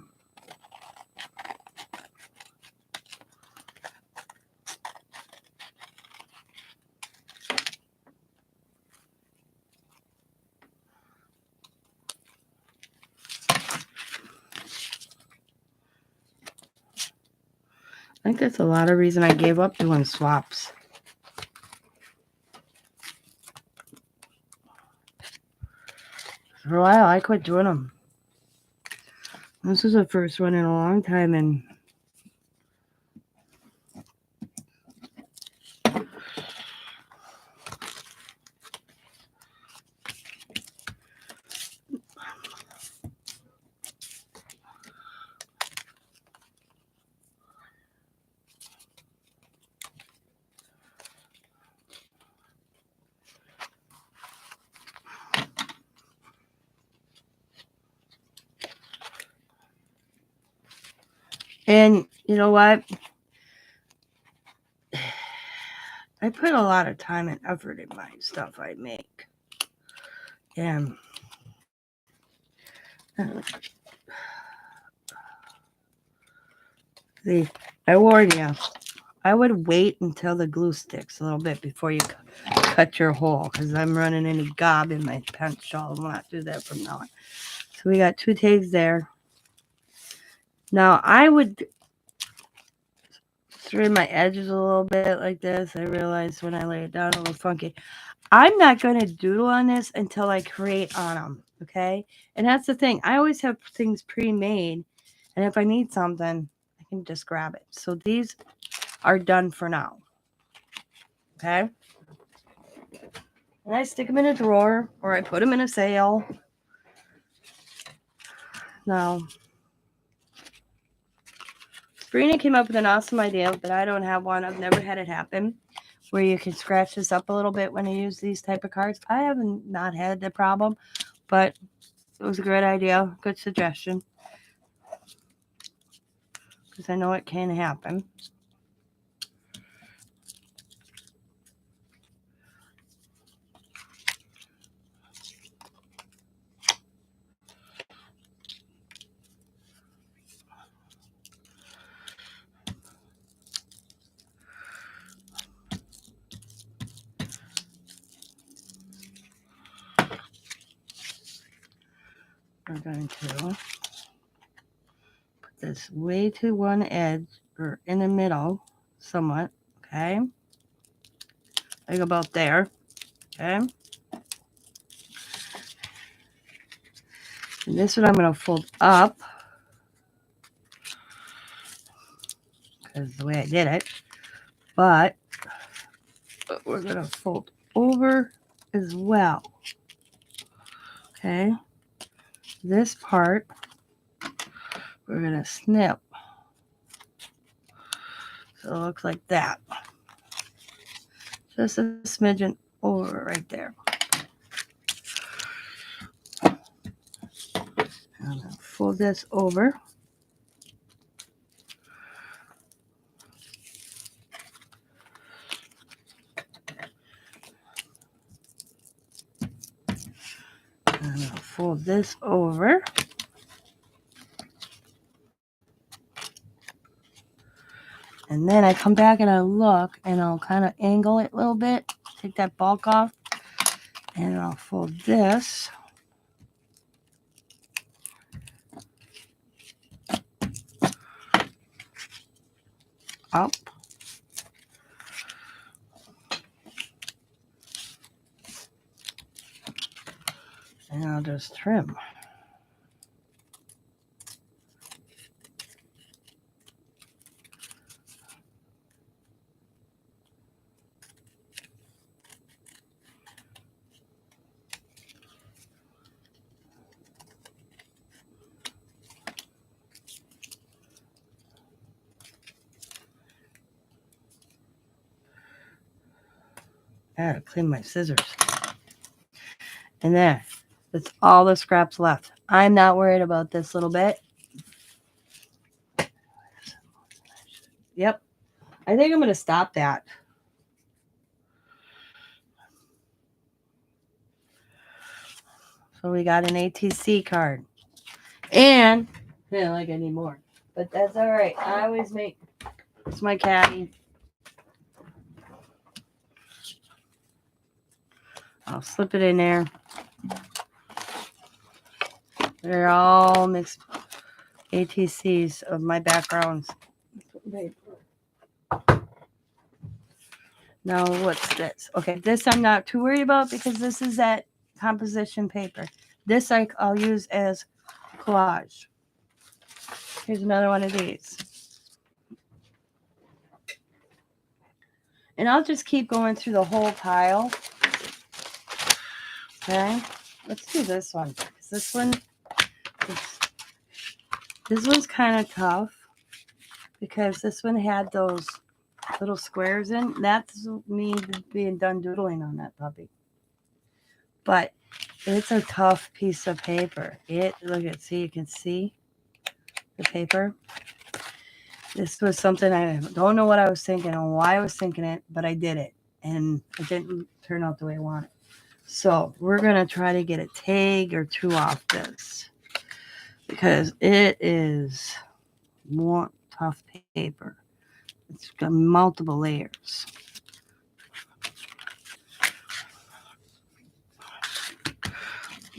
I think that's a lot of reason I gave up doing swaps. For a while, I quit doing them. This is the first one in a long time, and you know what? I put a lot of time and effort in my stuff I make. And I warn you, I would wait until the glue sticks a little bit before you cut your hole, because I'm running any gob in my pencil. I will not do that from now on. So we got 2 tags there. Now I would trim my edges a little bit like this. I realized when I lay it down a little funky. I'm not going to doodle on this until I create on them, okay? And that's the thing. I always have things pre-made, and if I need something, I can just grab it. So these are done for now, okay? And I stick them in a drawer, or I put them in a sale. Now, Sabrina came up with an awesome idea, but I don't have one. I've never had it happen, where you can scratch this up a little bit when you use these type of cards. I haven't not had the problem, but it was a great idea, good suggestion, because I know it can happen. We're going to put this way to one edge, or in the middle somewhat, okay? Like about there, okay? And this one I'm going to fold up, because the way I did it, but we're going to fold over as well, okay? This part, we're going to snip, so it looks like that. Just a smidgen over right there. I'm going to fold this over. fold this over. And then I come back and I look and I'll kind of angle it a little bit, take that bulk off, and I'll fold this up. And I'll just trim. I gotta clean my scissors. And there, that's all the scraps left. I'm not worried about this little bit. Yep. I think I'm going to stop that. So we got an ATC card. And, I like I need more. But that's all right. I always make, it's my caddy. I'll slip it in there. They're all mixed ATCs of my backgrounds. Now, what's this? Okay, this I'm not too worried about because this is that composition paper. This I'll use as collage. Here's another one of these. And I'll just keep going through the whole pile. Okay, let's do this one. This one's kind of tough because this one had those little squares in. That's me being done doodling on that puppy. But it's a tough piece of paper. Look at, see, you can see the paper. This was something I don't know what I was thinking or why I was thinking it, but I did it. And it didn't turn out the way I wanted. So we're going to try to get a tag or two off this because it is more tough paper. It's got multiple layers.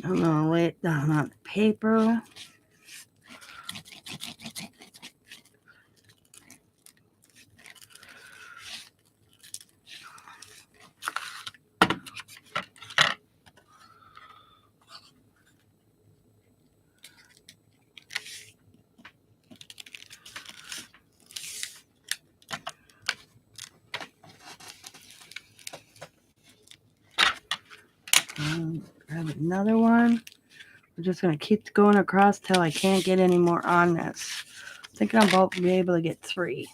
I'm going to lay it down on the paper. Grab another one. We're just going to keep going across till I can't get any more on this. I think I'm about to be able to get 3.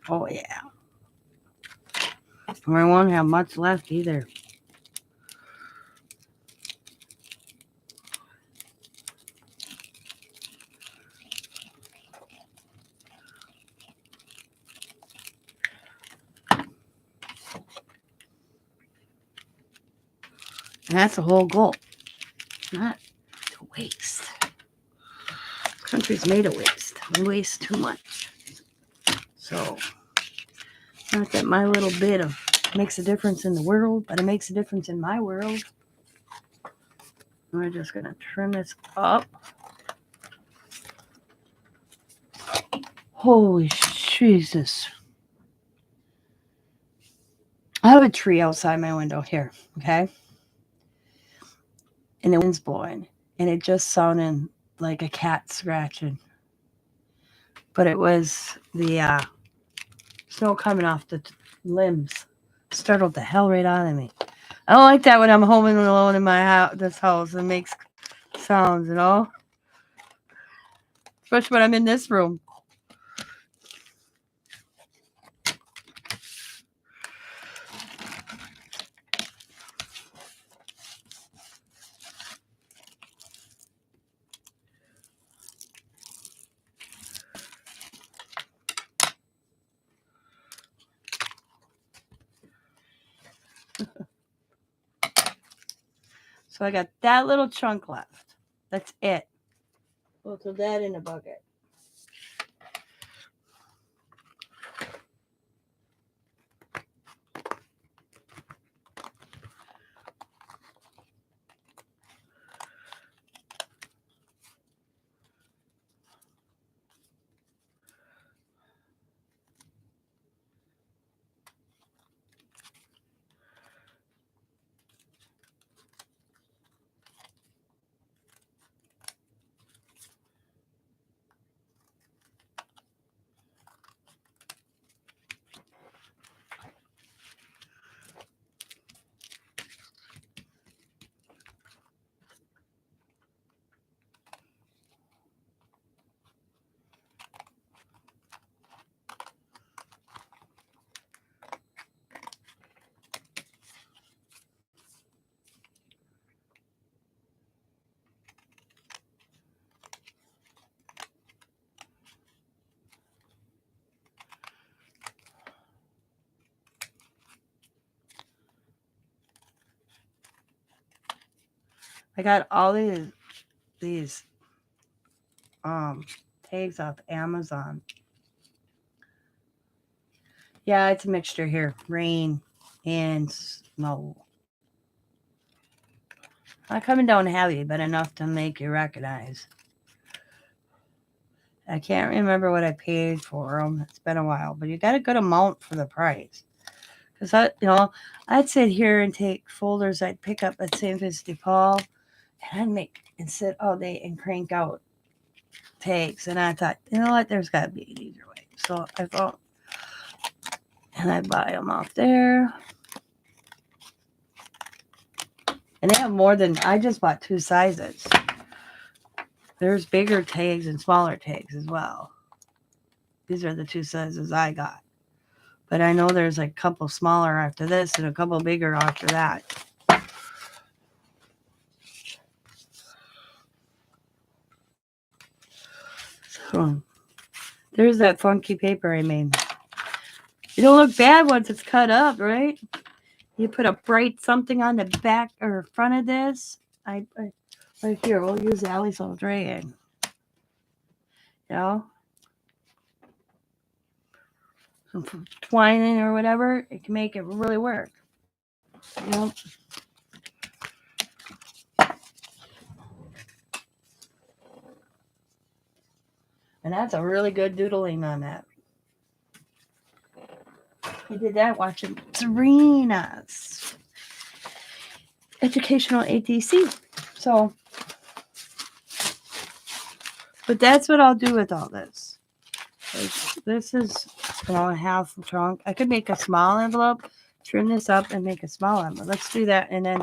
Oh, yeah. I won't have much left either. And that's the whole goal. Not to waste. This country's made of waste. We waste too much. So, not that my little bit of makes a difference in the world, but it makes a difference in my world. We're just going to trim this up. Holy Jesus. I have a tree outside my window here, okay? And the wind's blowing. And it just sounded like a cat scratching. But it was the snow coming off the limbs. Startled the hell right out of me. I don't like that when I'm home and alone in my house, this house. It makes sounds, especially when I'm in this room. So I got that little chunk left. That's it. We'll throw that in a bucket. I got all these tags off Amazon. Yeah, it's a mixture here. Rain and snow. Not coming down heavy, but enough to make you recognize. I can't remember what I paid for them. It's been a while, but you got a good amount for the price. Because I'd sit here and take folders I'd pick up at St. Vincent de Paul, and and sit all day and crank out tags. And I thought, you know what? There's got to be an easier way. So I thought, and I buy them off there. And they have more than, I just bought 2 sizes. There's bigger tags and smaller tags as well. These are the 2 sizes I got. But I know there's a couple smaller after this and a couple bigger after that. So there's that funky paper I made. It don't look bad once it's cut up, right? You put a bright something on the back or front of this. Right here, we'll use Allie's old drag. Some twining or whatever, it can make it really work. And that's a really good doodling on that. We did that watching Serena's educational ATC. So, but that's what I'll do with all this. This is a half trunk. I could make a small envelope, trim this up, and make a small envelope. Let's do that, and then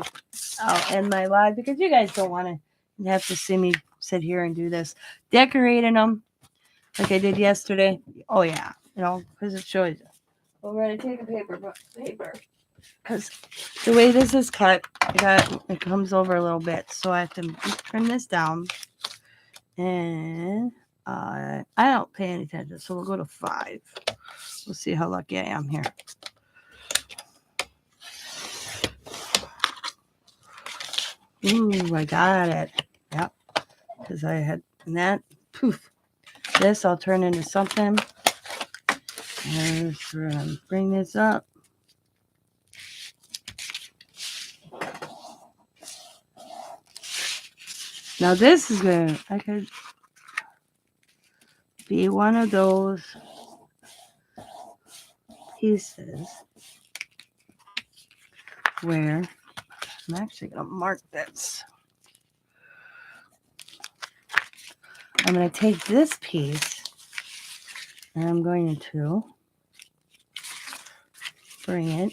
I'll end my live because you guys don't want to have to see me sit here and do this. Decorating them like I did yesterday. Oh, yeah. Because it shows you. We're going to take a paper. Because the way this is cut, it comes over a little bit. So I have to trim this down. And I don't pay any attention. So we'll go to 5. We'll see how lucky I am here. Ooh, I got it. Yep. Because I had that. Poof. This I'll turn into something. And we're going to bring this up. Now this is going to, I could be one of those pieces where I'm actually going to mark this. I'm going to take this piece and I'm going to bring it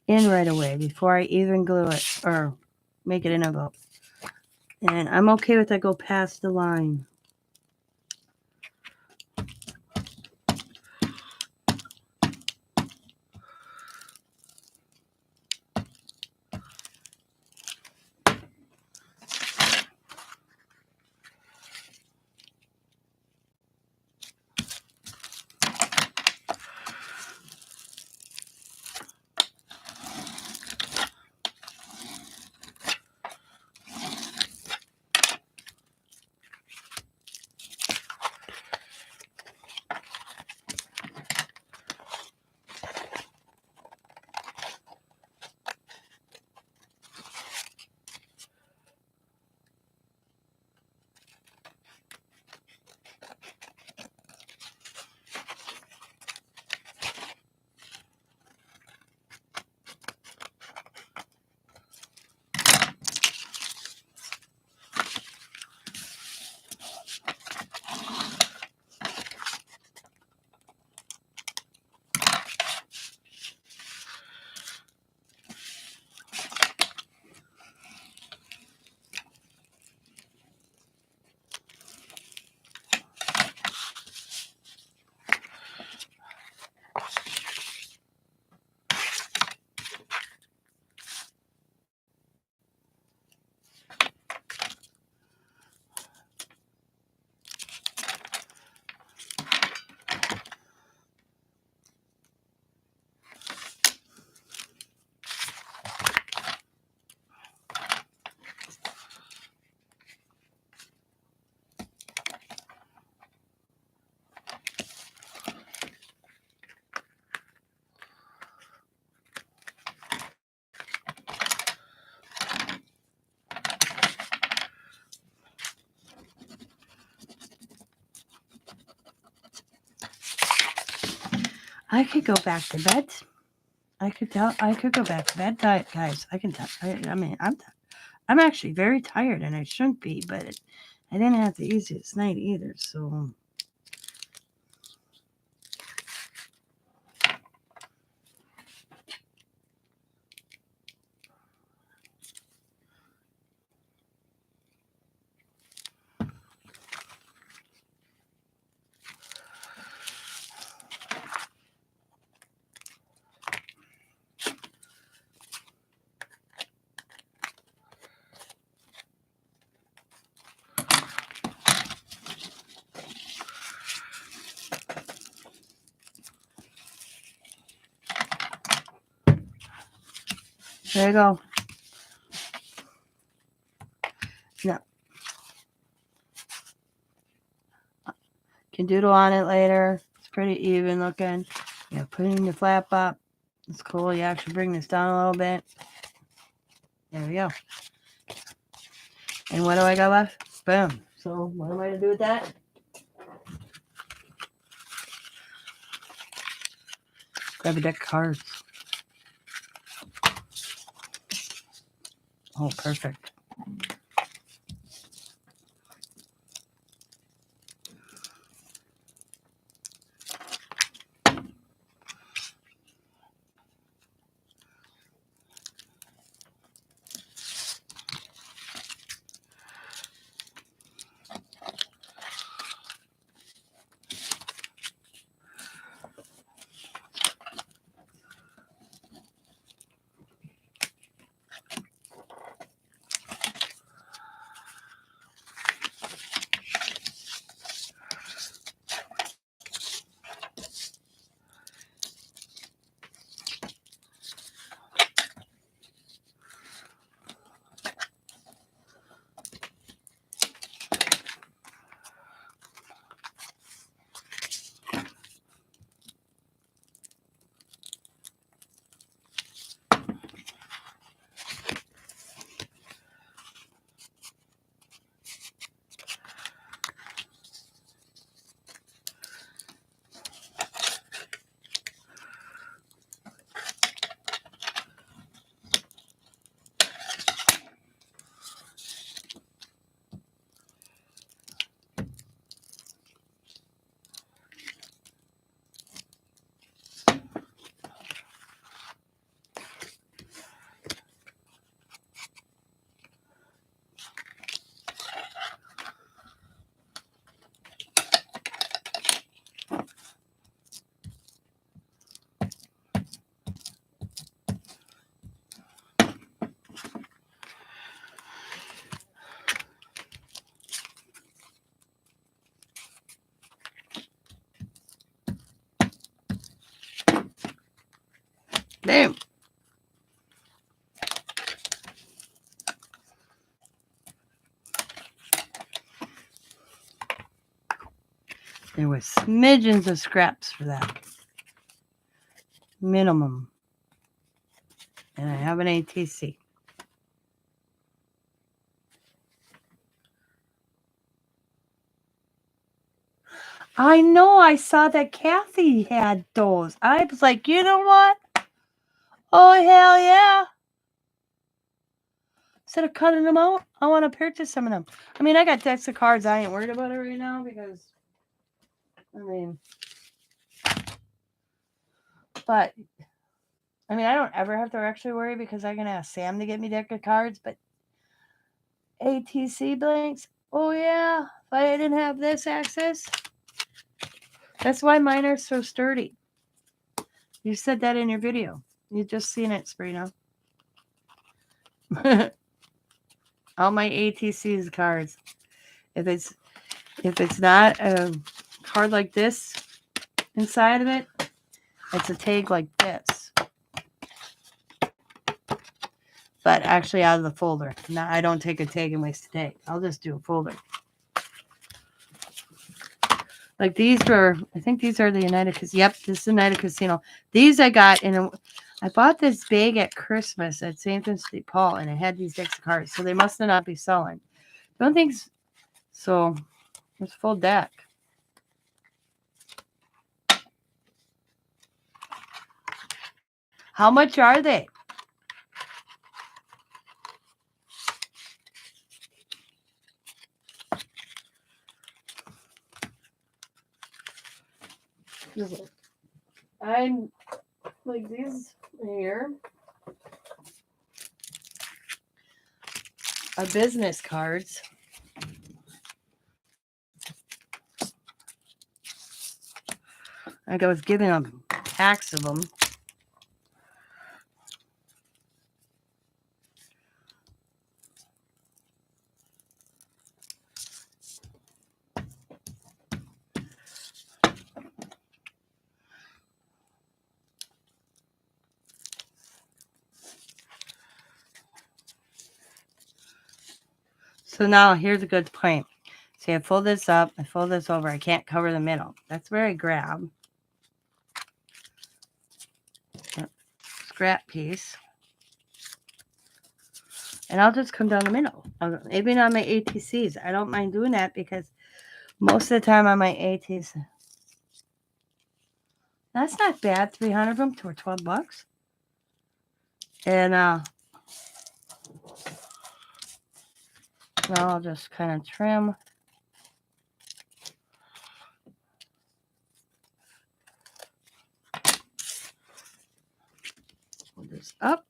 in right away before I even glue it or make it an envelope. And I'm okay with that go past the line. I could go back to bed. I could go back to bed, guys. I can tell. I mean, I'm actually very tired, and I shouldn't be, but I didn't have the easiest night either. So there you go. No, can doodle on it later. It's pretty even looking. Yeah, putting the flap up. It's cool. You actually bring this down a little bit. There we go. And what do I got left? Boom. So what am I going to do with that? Grab a deck of cards. Oh, perfect. Damn. There was smidgens of scraps for that. Minimum. And I have an ATC. I know, I saw that Kathy had those. I was like, you know what? Oh, hell yeah. Instead of cutting them out, I want to purchase some of them. I mean, I got decks of cards. I ain't worried about it right now because, but, I don't ever have to actually worry because I can ask Sam to get me deck of cards, but ATC blanks, oh yeah, if I didn't have this access, that's why mine are so sturdy. You said that in your video. You just seen it, Sabrina. All my ATC's cards. If it's not a card like this inside of it, it's a tag like this. But actually out of the folder. Now I don't take a tag and waste a tag. I'll just do a folder. Like these were, I think these are the United Casino. Yep, this is the United Casino. These I got I bought this bag at Christmas at St. Vincent de Paul, and it had these decks of cards. So they must not be selling. Don't think so. It's a full deck. How much are they? I'm like these here are business cards. Like I was giving them packs of them. So now here's a good point. See, I fold this up, I fold this over. I can't cover the middle. That's where I grab a scrap piece. And I'll just come down the middle. Even on my ATCs. I don't mind doing that because most of the time on my ATCs. That's not bad. 300 of them for $12. And now I'll just kind of trim. Pull this up.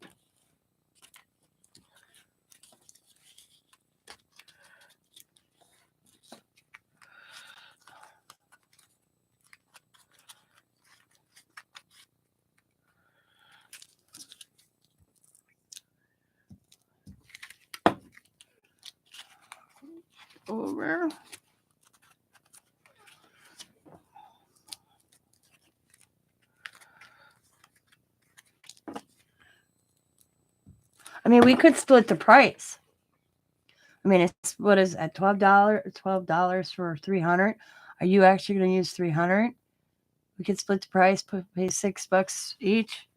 Over. I mean, we could split the price. I mean, it's what is at $12 for 300. Are you actually going to use 300? We could split the price, pay $6 each.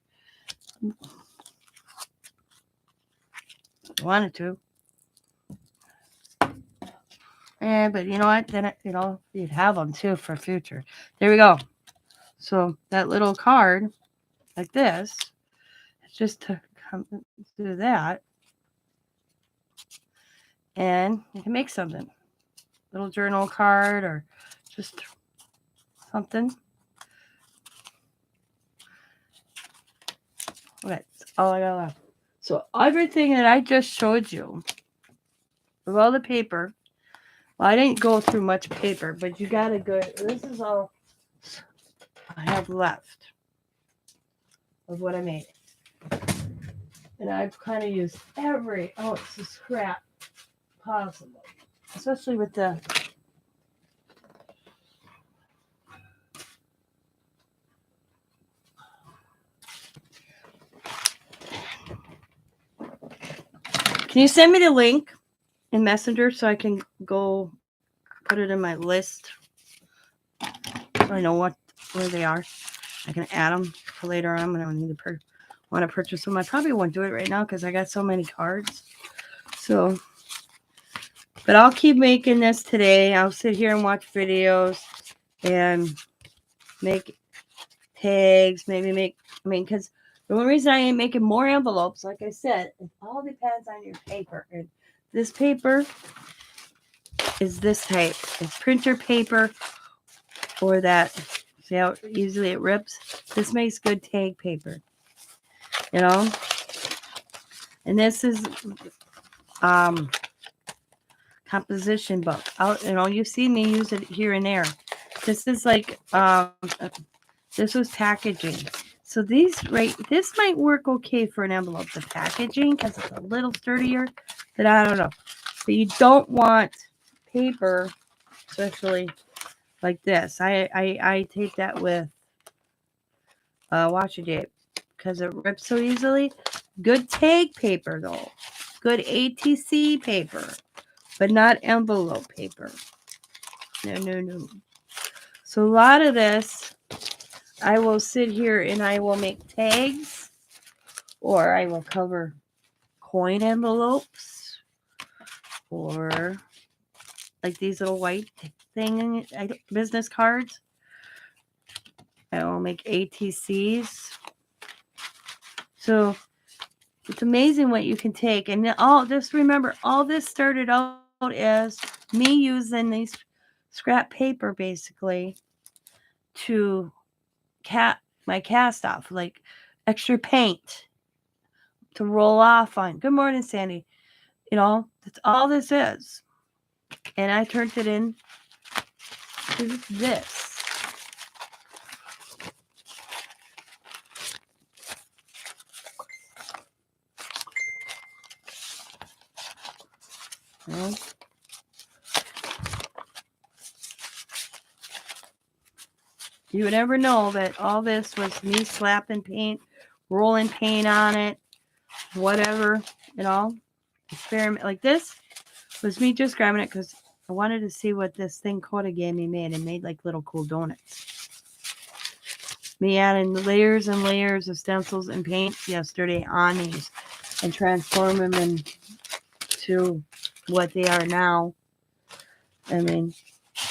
Wanted to. Yeah, but you know what? Then you'd have them too for future. There we go. So that little card, like this, it's just to come do that, and you can make something, little journal card or just something. Okay, that's all I got left. So everything that I just showed you, with all the paper. Well, I didn't go through much paper, but you got a good. This is all I have left of what I made. And I've kind of used every ounce of scrap possible, especially with the Can you send me the link in Messenger so I can go put it in my list? So I know where they are. I can add them for later on when I need to want to purchase them. I probably won't do it right now because I got so many cards. So, but I'll keep making this today. I'll sit here and watch videos and make tags. Because the only reason I ain't making more envelopes, like I said, it all depends on your paper. And this paper is this type. It's printer paper or that. See how easily it rips? This makes good tag paper. You know? And this is composition book. You see me use it here and there. This is like this was packaging. So this might work okay for an envelope. The packaging, because it's a little sturdier, but I don't know. But you don't want paper, especially like this. I tape that with washi tape because it rips so easily. Good tag paper though. Good ATC paper, but not envelope paper. No. So a lot of this, I will sit here and I will make tags, or I will cover coin envelopes, or like these little white business cards. I will make ATCs. So it's amazing what you can take. And just remember, all this started out as me using these scrap paper basically to my cast off, like extra paint to roll off on. Good morning, Sandy. That's all this is. And I turned it into this. You would never know that all this was me slapping paint, rolling paint on it, whatever, experiment like this was me just grabbing it because I wanted to see what this thing Coda gave me made. It made like little cool donuts. Me adding layers and layers of stencils and paints yesterday on these and transform them into what they are now. I mean,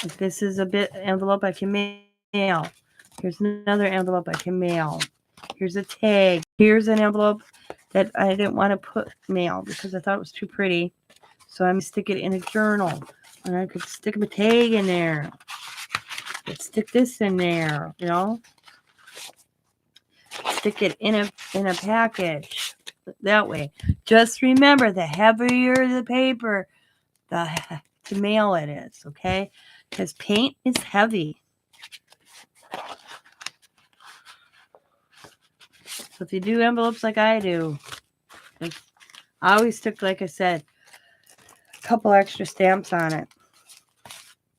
if this is a bit envelope I can mail. Here's another envelope I can mail. Here's a tag. Here's an envelope that I didn't want to put mail because I thought it was too pretty. So I'm going to stick it in a journal. And I could stick a tag in there. Could stick this in there, Stick it in a package. That way. Just remember, the heavier the paper, to mail it is, okay? Because paint is heavy. So if you do envelopes like I do, I always took, like I said, a couple extra stamps on it.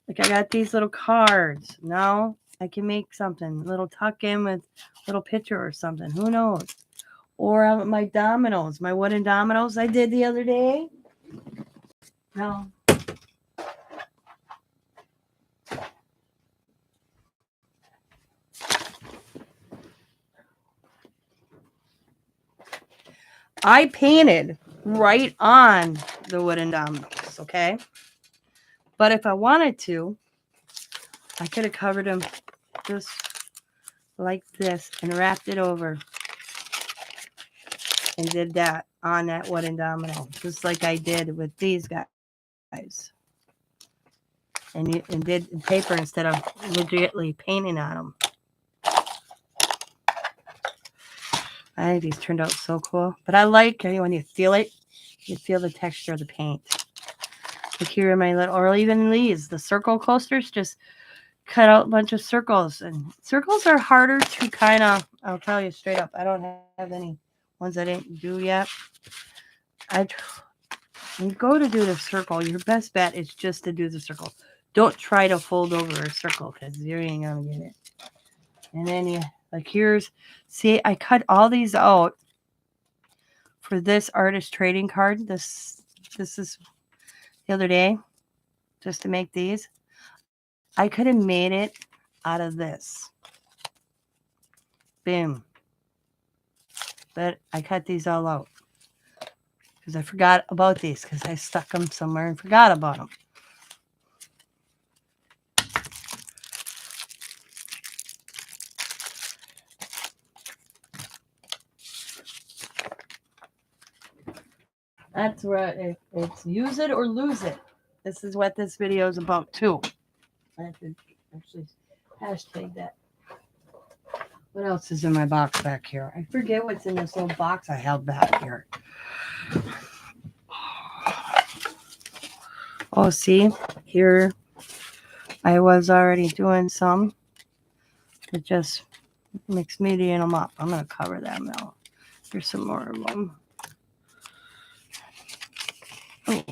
Like I got these little cards. Now I can make something, a little tuck in with a little picture or something. Who knows? Or my dominoes, my wooden dominoes I did the other day. No. I painted right on the wooden dominoes, okay? But if I wanted to, I could have covered them just like this and wrapped it over and did that on that wooden domino, just like I did with these guys. And did paper instead of legitly painting on them. I think these turned out so cool. But I like when you feel it, you feel the texture of the paint. Like here in my little, or even these, the circle coasters, just cut out a bunch of circles. And circles are harder to kind of, I'll tell you straight up, I don't have any ones I didn't do yet. When you go to do the circle, your best bet is just to do the circle. Don't try to fold over a circle because you ain't going to get it. And then see, I cut all these out for this artist trading card, this this is the other day, just to make these. I could have made it out of this. Boom. But I cut these all out. Because I forgot about these. Because I stuck them somewhere and forgot about them. That's where it's use it or lose it. This is what this video is about too. I have to actually hashtag that. What else is in my box back here? I forget what's in this little box I held back here. Oh, see? Here I was already doing some. It just Mixmedia them up. I'm going to cover them now. Here's some more of them. Oh,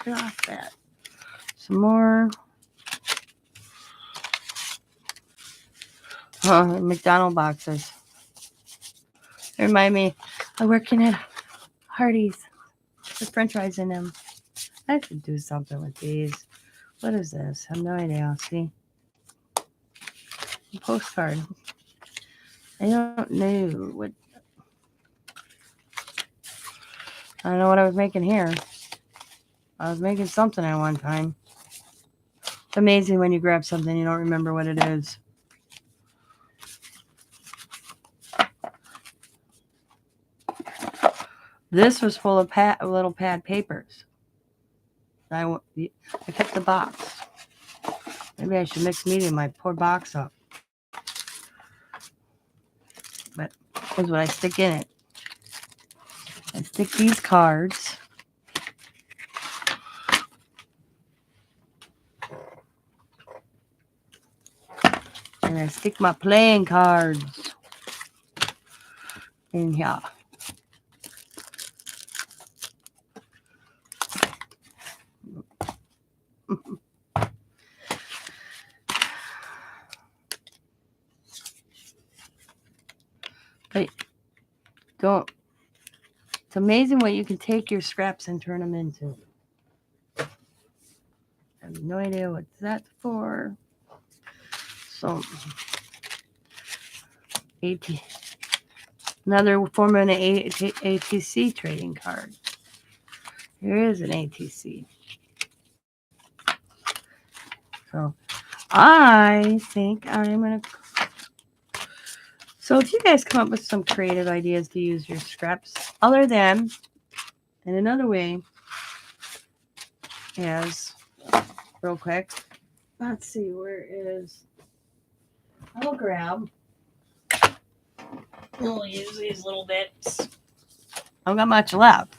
get off that. Some more. McDonald boxes. They remind me of working at Hardee's with french fries in them. I should do something with these. What is this? I have no idea. See? A postcard. I don't know what. I don't know what I was making here. I was making something at one time. It's amazing when you grab something you don't remember what it is. This was full of little pad papers. I kept the box. Maybe I should Mixmedia my poor box up. But here's what I stick in it. I stick these cards. And I stick my playing cards in here. But don't. It's amazing what you can take your scraps and turn them into. I have no idea what that's for. So, another form of an ATC trading card. Here is an ATC. So, I think I'm going to... So, if you guys come up with some creative ideas to use your scraps, other than, and another way is, real quick, let's see, where is... I'll grab... We'll use these little bits. I don't got much left.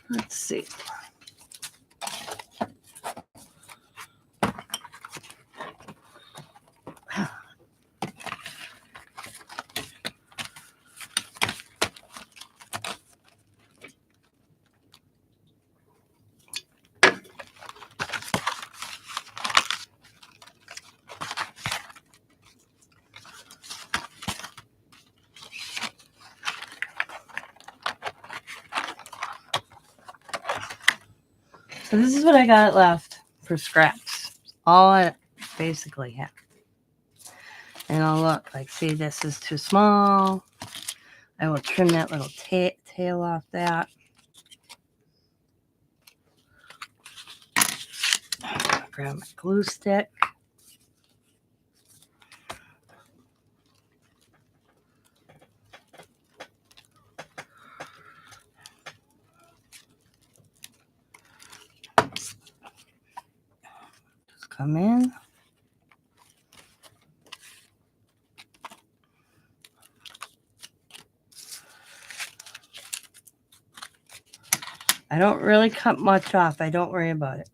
Let's see. So this is what I got left for scraps. All I basically have. And I'll look, like, see, this is too small. I will trim that little tail off that. Grab my glue stick. Just come in. I don't really cut much off. I don't worry about it.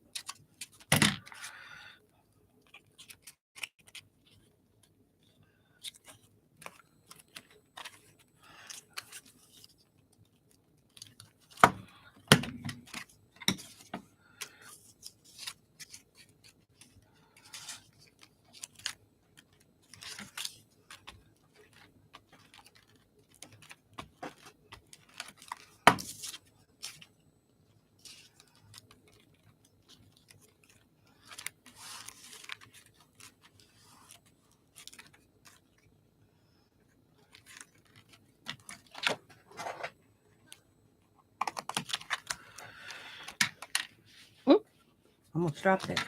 Almost dropped it.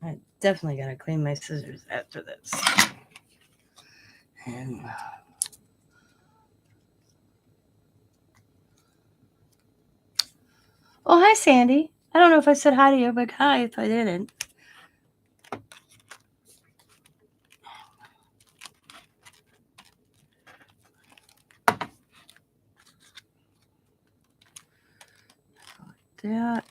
I definitely gotta clean my scissors after this. And oh, hi, Sandy. I don't know if I said hi to you, but hi if I didn't. Like that.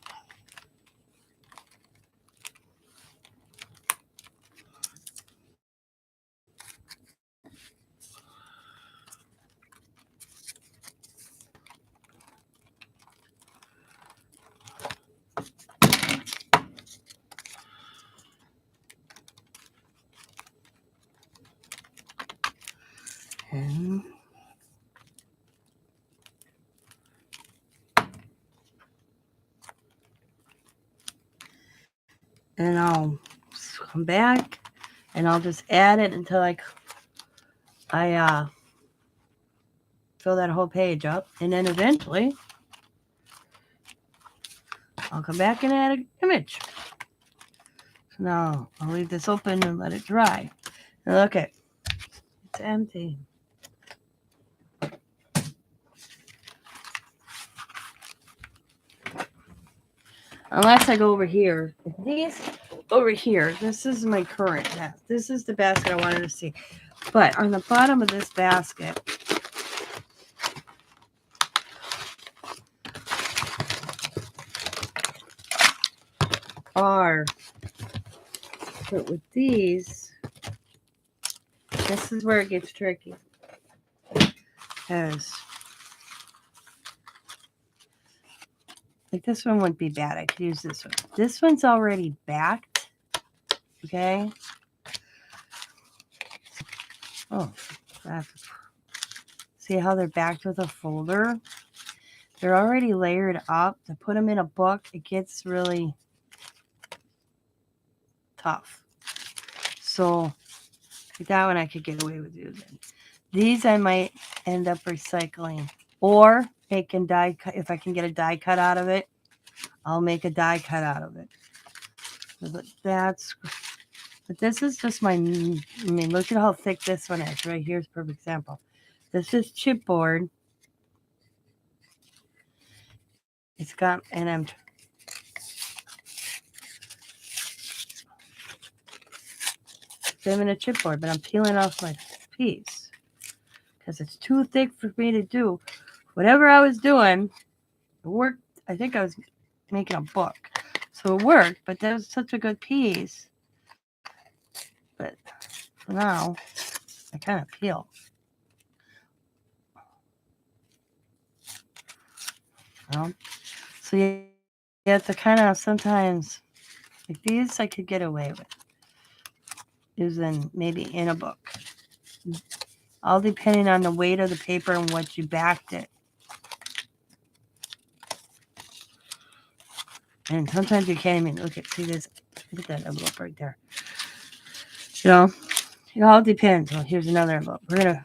And I'll come back and I'll just add it until I fill that whole page up, and then eventually I'll come back and add an image. So now I'll leave this open and let it dry. And look at it's empty. Unless I go over here. These over here, this is my current basket. This is the basket I wanted to see. But on the bottom of this basket are, but with these, this is where it gets tricky. Because like this one wouldn't be bad. I could use this one. This one's already backed. Okay. Oh, see how they're backed with a folder? They're already layered up. To put them in a book, it gets really tough. So that one I could get away with using. These I might end up recycling. Or making die cut. If I can get a die cut out of it, I'll make a die cut out of it. But this is just I mean, look at how thick this one is. Right here's a perfect example. This is chipboard. It's got, and I'm in a chipboard, but I'm peeling off my piece because it's too thick for me to do. Whatever I was doing, it worked. I think I was making a book. So it worked, but that was such a good piece. But for now, I kind of peel. So you have to kind of sometimes, like these I could get away with using maybe in a book. All depending on the weight of the paper and what you backed it. And sometimes you can't even look at, see this, look at that envelope right there. You know, it all depends. Well, here's another envelope. We're going to,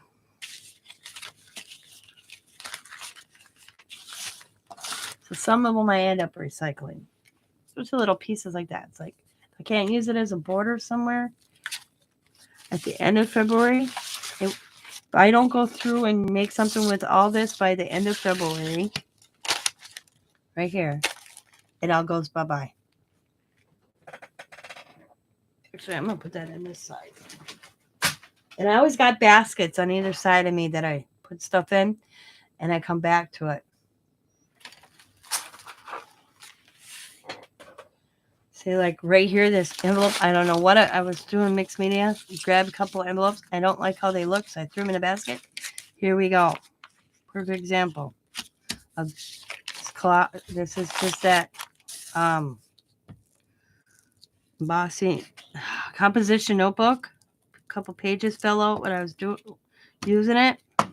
so some of them I end up recycling. Just little pieces like that. It's like, I can't use it as a border somewhere at the end of February. If I don't go through and make something with all this by the end of February, right here, it all goes bye-bye. Actually, I'm going to put that in this side. And I always got baskets on either side of me that I put stuff in, and I come back to it. See, like right here, this envelope, I don't know what I was doing Mixmedia. Grabbed a couple of envelopes. I don't like how they look, so I threw them in a basket. Here we go. Perfect example of this is just that embossing composition notebook. A couple pages fell out when I was using it. I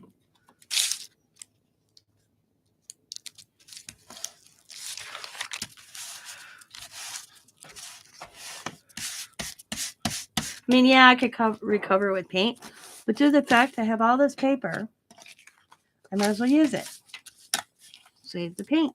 mean, yeah, I could recover with paint, but due to the fact I have all this paper, I might as well use it. Save the paint.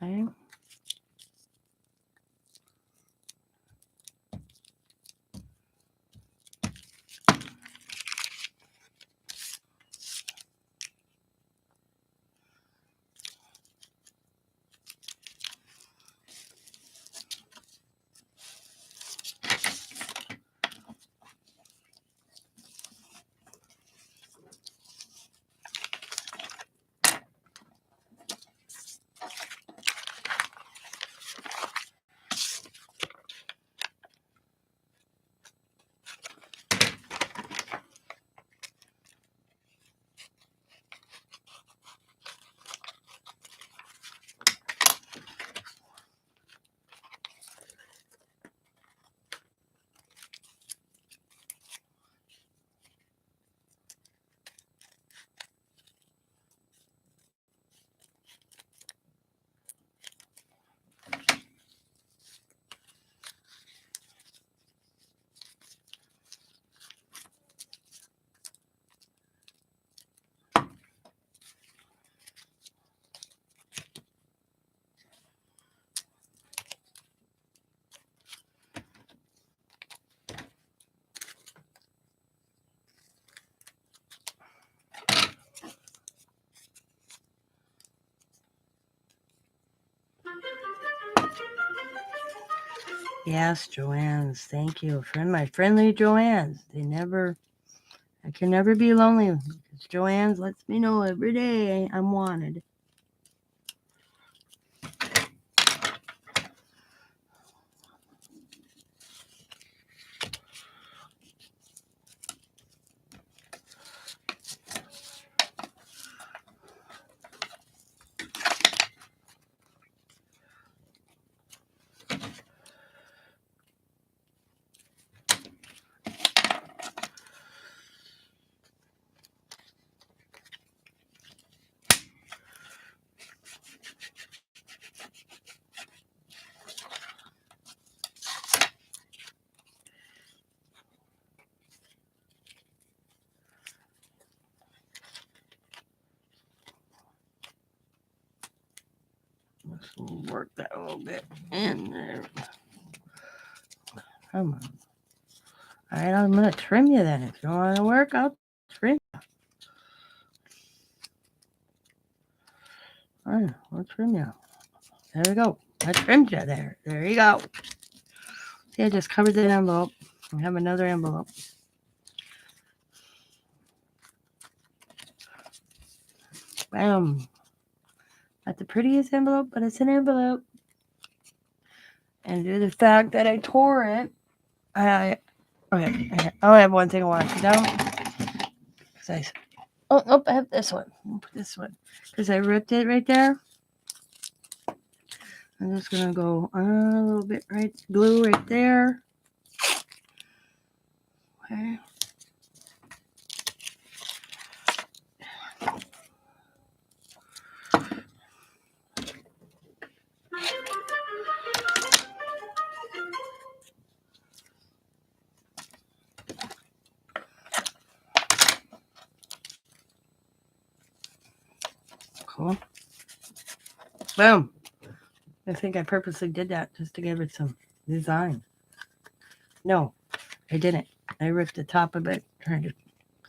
Okay. Yes, Joanne's. Thank you. My friendly Joanne's. I can never be lonely. Because Joanne's lets me know every day I'm wanted. Let's work that a little bit in there. Come on. All right, I'm going to trim you then. If you don't want to work, I'll trim you. All right, I'll trim you. There we go. I trimmed you there. There you go. See, I just covered that envelope. I have another envelope. Bam. Not the prettiest envelope, but it's an envelope. And due to the fact that I tore it, okay, I only have one thing I want to know. I have this one. I'll put this one. Because I ripped it right there. I'm just going to go a little bit glue right there. Okay. Cool. Boom. I think I purposely did that just to give it some design. No, I didn't. I ripped the top of it.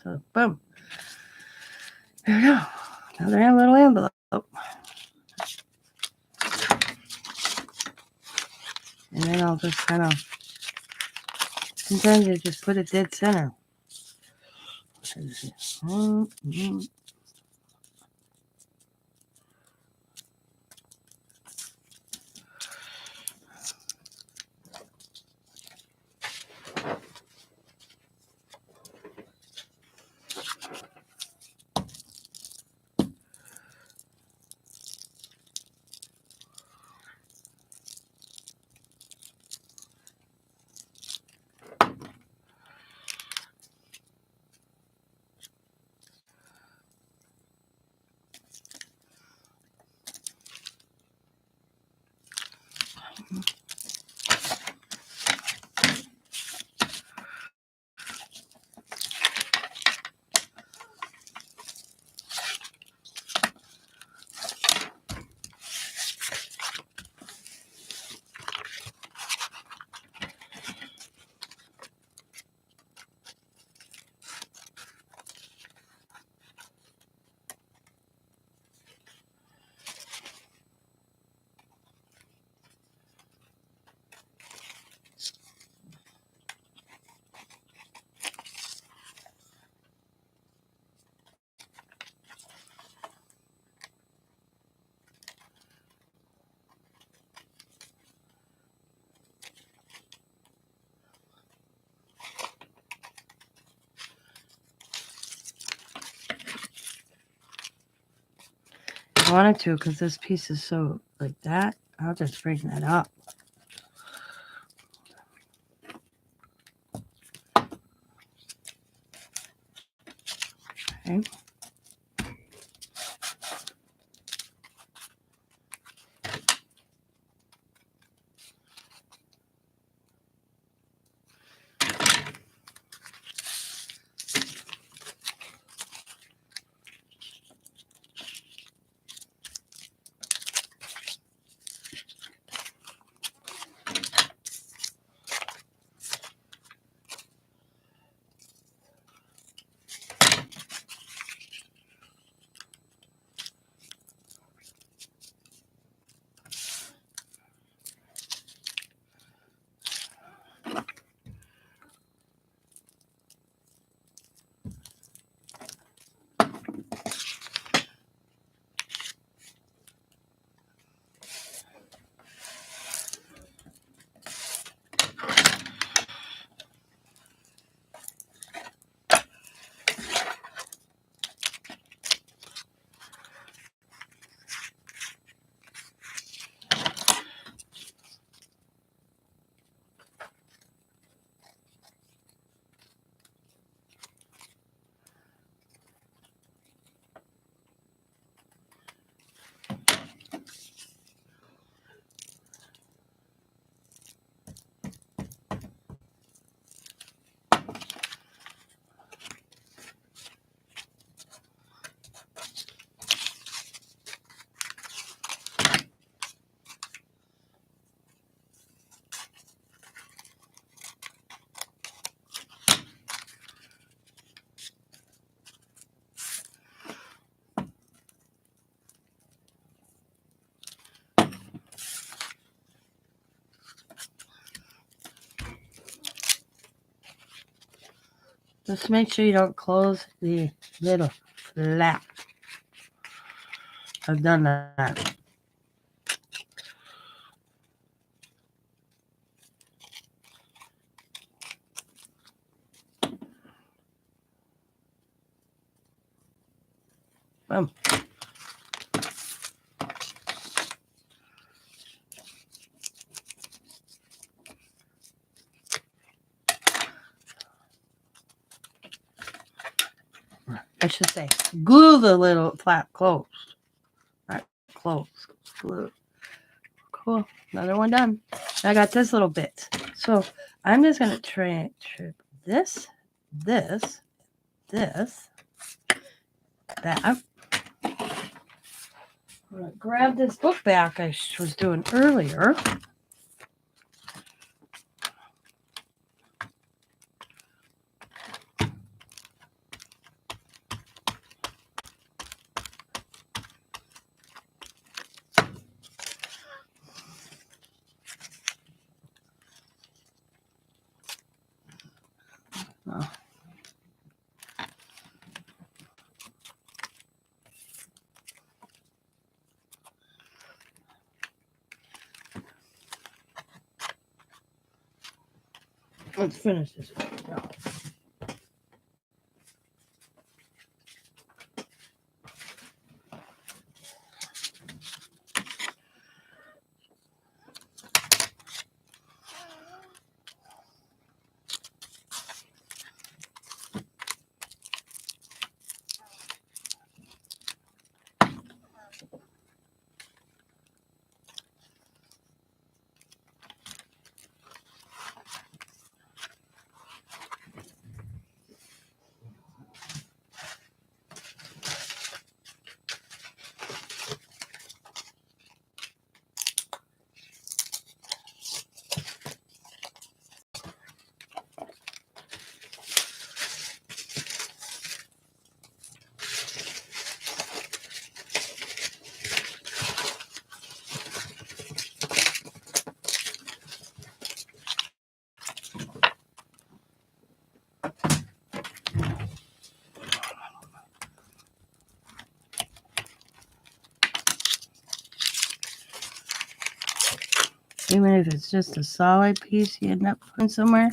So, boom. There we go. Another little envelope. And then I'll just kind of, sometimes you just put it dead center. I wanted to because this piece is so like that. I'll just bring that up. Okay. Just make sure you don't close the little flap. I've done that. Boom. I should say, glue the little flap closed. Not closed. Glue. Cool. Another one done. I got this little bit. So I'm just going to trip this, that. I'm going to grab this book back I was doing earlier. Oh. Let's finish this one. No. Even if it's just a solid piece you end up putting somewhere,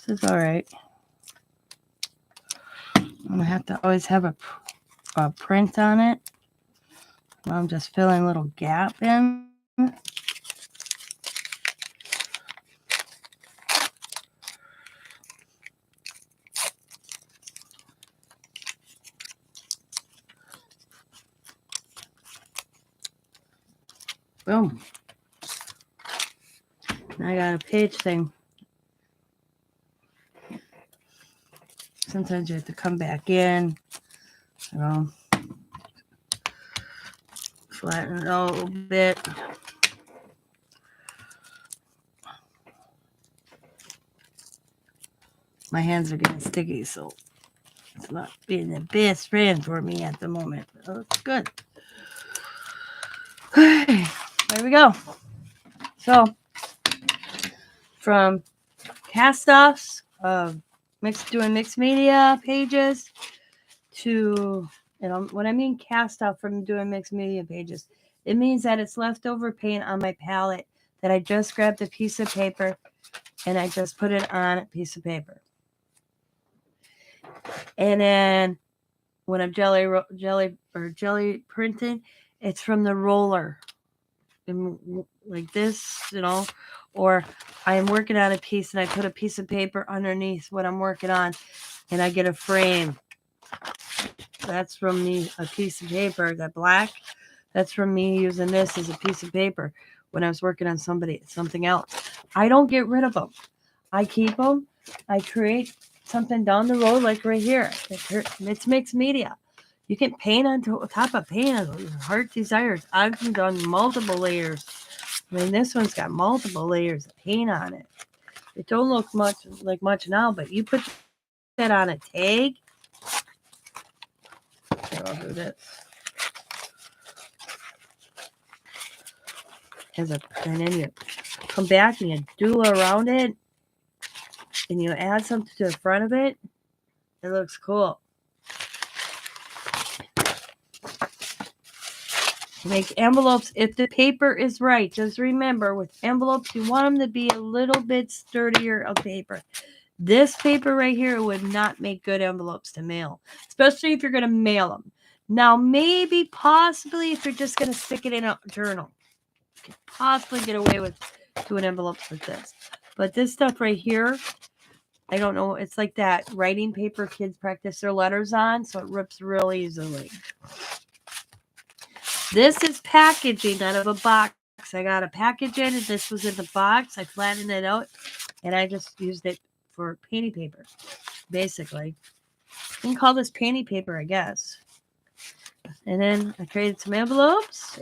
this is all right. I'm going to have to always have a print on it. I'm just filling a little gap in. Boom. Now I got a page thing. Sometimes you have to come back in, you know, flatten it out a little bit. My hands are getting sticky, so it's not being the best friend for me at the moment. Oh, it's good. There we go. So, from cast-offs of doing Mixmedia pages to, when I mean cast-off from doing Mixmedia pages, it means that it's leftover paint on my palette that I just grabbed a piece of paper and I just put it on a piece of paper. And then when I'm jelly printing, it's from the roller. And like this, or I am working on a piece and I put a piece of paper underneath what I'm working on and I get a frame. That's from me, a piece of paper, that black. That's from me using this as a piece of paper when I was working on something else. I don't get rid of them. I keep them. I create something down the road, like right here. It's Mixmedia. You can paint on top of paint on your heart desires. I've done multiple layers. I mean, this one's got multiple layers of paint on it. It don't look much now, but you put that on a tag. Here, I'll do this. And then you come back and you doodle around it, and you add something to the front of it. It looks cool. Make envelopes if the paper is right. Just remember, with envelopes, you want them to be a little bit sturdier of paper. This paper right here would not make good envelopes to mail, especially if you're going to mail them. Now, maybe, possibly, if you're just going to stick it in a journal, you could possibly get away with doing envelopes with this. But this stuff right here, I don't know. It's like that writing paper kids practice their letters on, so it rips real easily. This is packaging out of a box. I got a package in, and this was in the box. I flattened it out, and I just used it for painting paper, basically. You can call this painting paper, I guess. And then I created some envelopes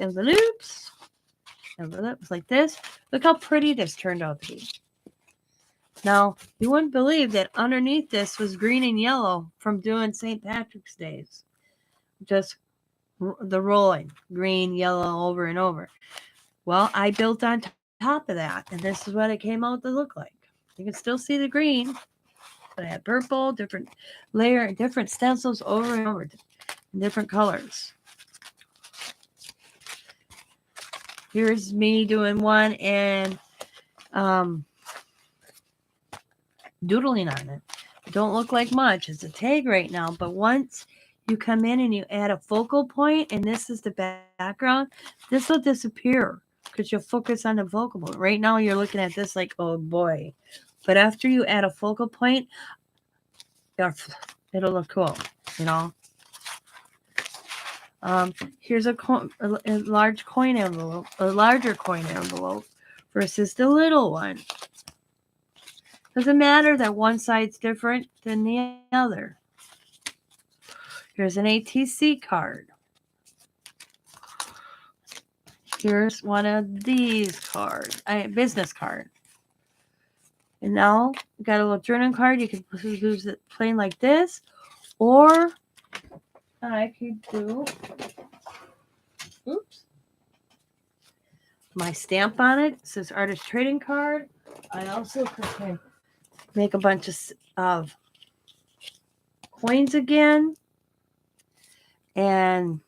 like this. Look how pretty this turned out to be. Now, you wouldn't believe that underneath this was green and yellow from doing St. Patrick's Days. Just the rolling, green, yellow, over and over. Well, I built on top of that, and this is what it came out to look like. You can still see the green, but I had purple, different layer, different stencils over and over, different colors. Here's me doing one and doodling on it. It don't look like much. It's a tag right now, but once you come in and you add a focal point, and this is the background, this will disappear because you'll focus on the focal point. Right now, you're looking at this like, oh boy. But after you add a focal point, it'll look cool, Here's a large coin envelope, a larger coin envelope versus the little one. Doesn't matter that one side's different than the other. Here's an ATC card. Here's one of these cards, business card. And now we got a little journaling card. You can use it plain like this, or I could do, my stamp on it. It says artist trading card. I also could make a bunch of coins again and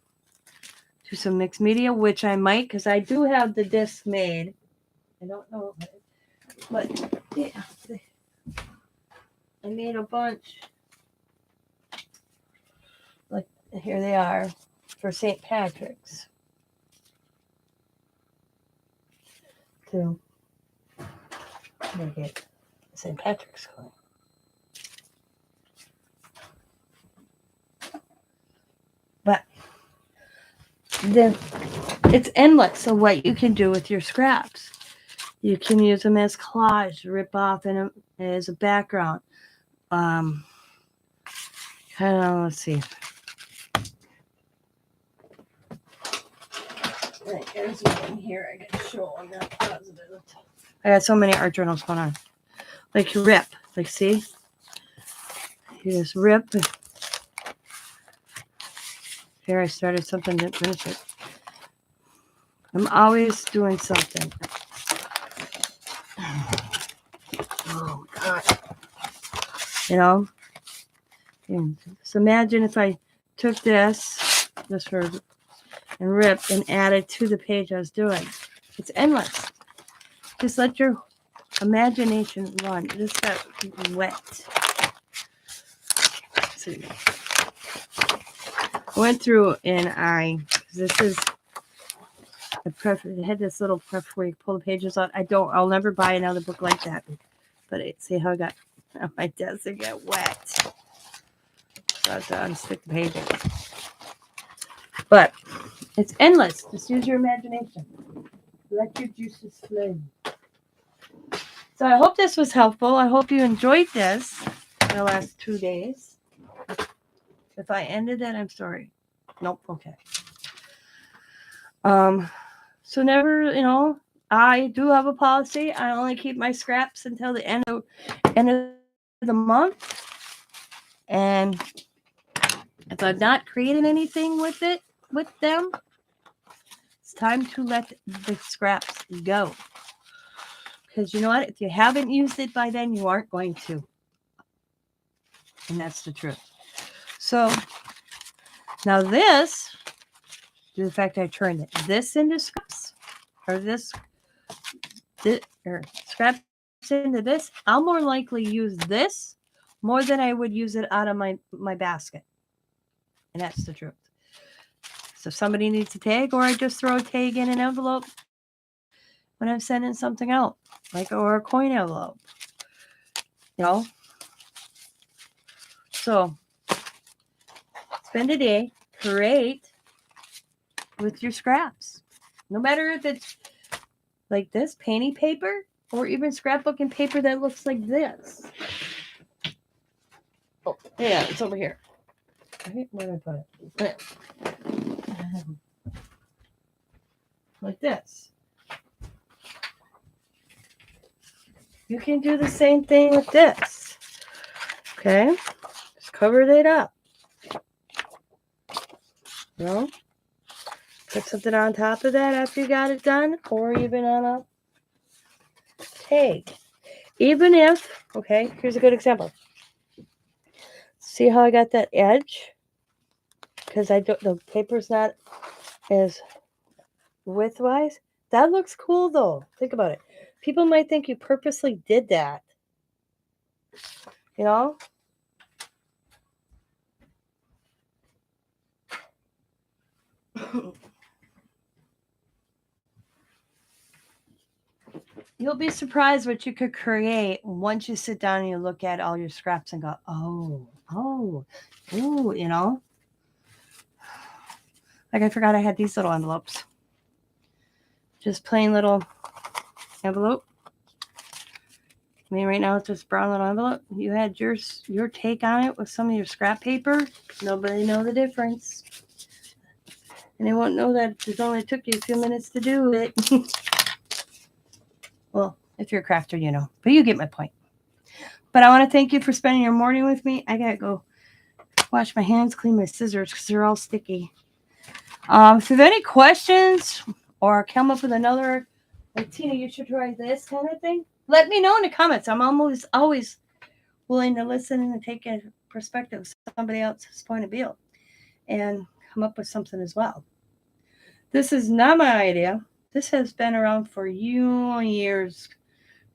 do some Mixmedia, which I might, because I do have the disc made. I don't know, but yeah, I made a bunch. Like, here they are for St. Patrick's. to make it St. Patrick's color. But then it's endless of what you can do with your scraps. You can use them as collage, rip off as a background. Let's see. Right, there's one here I can show. I'm not positive. I got so many art journals going on. Like rip. Like, see? You just rip. Here I started something, didn't finish it. I'm always doing something. Oh, God. You know? And so imagine if I took this and ripped and added to the page I was doing. It's endless. Just let your imagination run. This got wet. Let's see. I went through and this is it had this little prep where you pull the pages out. I'll never buy another book like that. But see how I got on my desk, it got wet. So I have to unstick the pages. But it's endless. Just use your imagination. Let your juices flow. So I hope this was helpful. I hope you enjoyed this the last 2 days. If I ended that, I'm sorry. Nope. Okay. So never, I do have a policy. I only keep my scraps until the end of the month. And if I'm not creating anything with them, it's time to let the scraps go. Because you know what? If you haven't used it by then, you aren't going to. And that's the truth. So now this, the fact I turned this into scraps, or this or scraps into this, I'll more likely use this more than I would use it out of my basket. And that's the truth. So if somebody needs a tag, or I just throw a tag in an envelope when I'm sending something out, or a coin envelope. So spend a day, create with your scraps. No matter if it's like this, painting paper, or even scrapbooking paper that looks like this. Oh, yeah, it's over here. Where did I put it? Like this. You can do the same thing with this. Okay? Just cover it up. Put something on top of that after you got it done, or even on a tag. Even if, okay, here's a good example. See how I got that edge? Because the paper's not as widthwise. That looks cool though. Think about it. People might think you purposely did that. You'll be surprised what you could create once you sit down and you look at all your scraps and go, oh, Like I forgot I had these little envelopes. Just plain little envelope. I mean, right now it's just brown little envelope. You had your take on it with some of your scrap paper. Nobody know the difference. And they won't know that it only took you a few minutes to do it. Well, if you're a crafter, you know. But you get my point. But I want to thank you for spending your morning with me. I got to go wash my hands, clean my scissors because they're all sticky. If you have any questions or come up with another, like, Tina, you should try this kind of thing, let me know in the comments. I'm always willing to listen and take a perspective of somebody else's point of view and come up with something as well. This is not my idea. This has been around for years.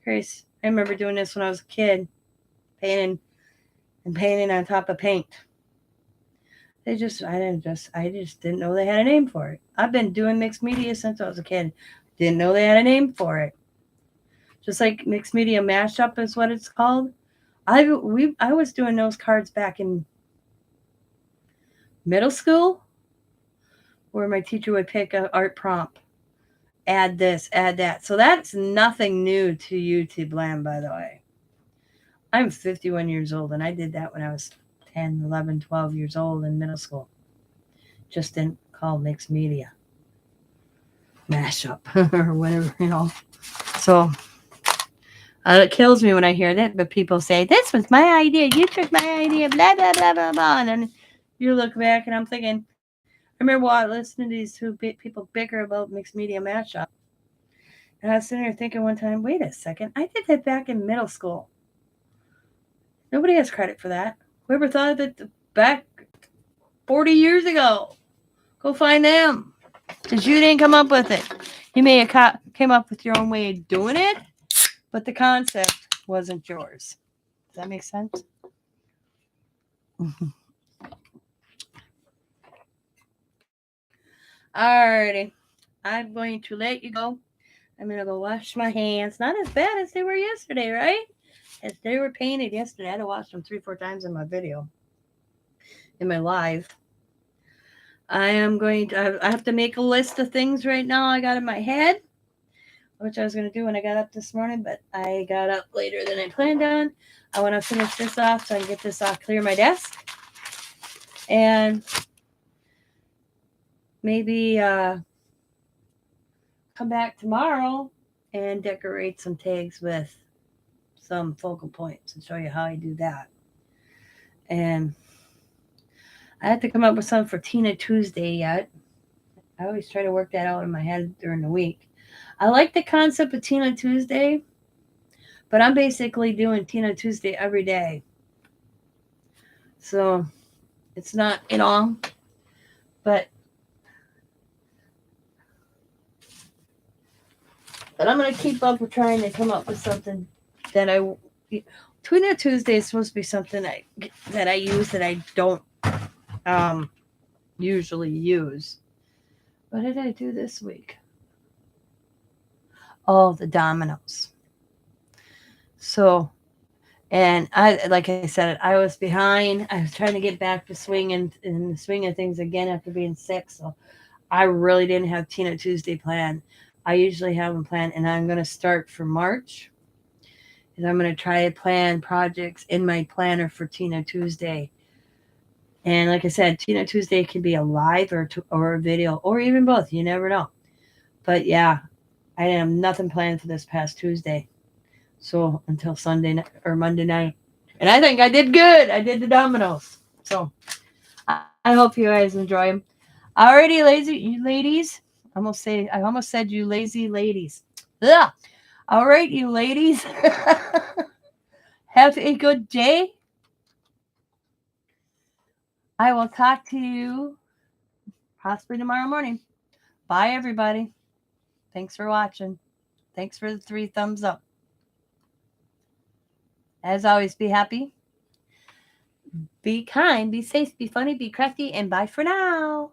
Grace, I remember doing this when I was a kid, painting on top of paint. I just didn't know they had a name for it. I've been doing Mixmedia since I was a kid. Didn't know they had a name for it. just like Mixmedia Mashup is what it's called. I was doing those cards back in middle school, where my teacher would pick an art prompt, add this, add that. So that's nothing new to YouTube land, by the way. I'm 51 years old, and I did that when I was 10, 11, 12 years old in middle school. Just didn't call Mixmedia Mashup or whatever, So it kills me when I hear that, but people say, this was my idea, you took my idea, blah, blah, blah, blah, blah. And then you look back, and I'm thinking, I remember listening to these two people bicker about Mixmedia Mashup. And I was sitting there thinking one time, wait a second, I did that back in middle school. Nobody has credit for that. Whoever thought of it back 40 years ago, go find them. Because you didn't come up with it. You may have came up with your own way of doing it, but the concept wasn't yours. Does that make sense? Alrighty. I'm going to let you go. I'm going to go wash my hands. Not as bad as they were yesterday, right? As they were painted yesterday. I had to wash them 3-4 times in my video. In my live. I have to make a list of things right now I got in my head, which I was going to do when I got up this morning, but I got up later than I planned on. I want to finish this off so I can get this off, clear my desk, and maybe come back tomorrow and decorate some tags with some focal points and show you how I do that. And I have to come up with something for Tina Tuesday yet. I always try to work that out in my head during the week. I like the concept of Tina Tuesday, but I'm basically doing Tina Tuesday every day. So it's not, but I'm going to keep up with trying to come up with something that Tina Tuesday is supposed to be something that I use that I don't usually use. What did I do this week? Oh, the dominoes. So, and like I said, I was behind. I was trying to get back to swinging and swinging things again after being sick. So I really didn't have Tina Tuesday planned. I usually have them planned, and I'm going to start for March. And I'm going to try to plan projects in my planner for Tina Tuesday. And like I said, Tina Tuesday can be a live or a video or even both. You never know. But yeah, I have nothing planned for this past Tuesday. So until Sunday night or Monday night. And I think I did good. I did the dominoes. So I hope you guys enjoy them. Alrighty, you ladies. I almost said you lazy ladies. Ugh. All right, you ladies. Have a good day. I will talk to you possibly tomorrow morning. Bye, everybody. Thanks for watching. Thanks for the 3 thumbs up. As always, be happy, be kind, be safe, be funny, be crafty, and bye for now.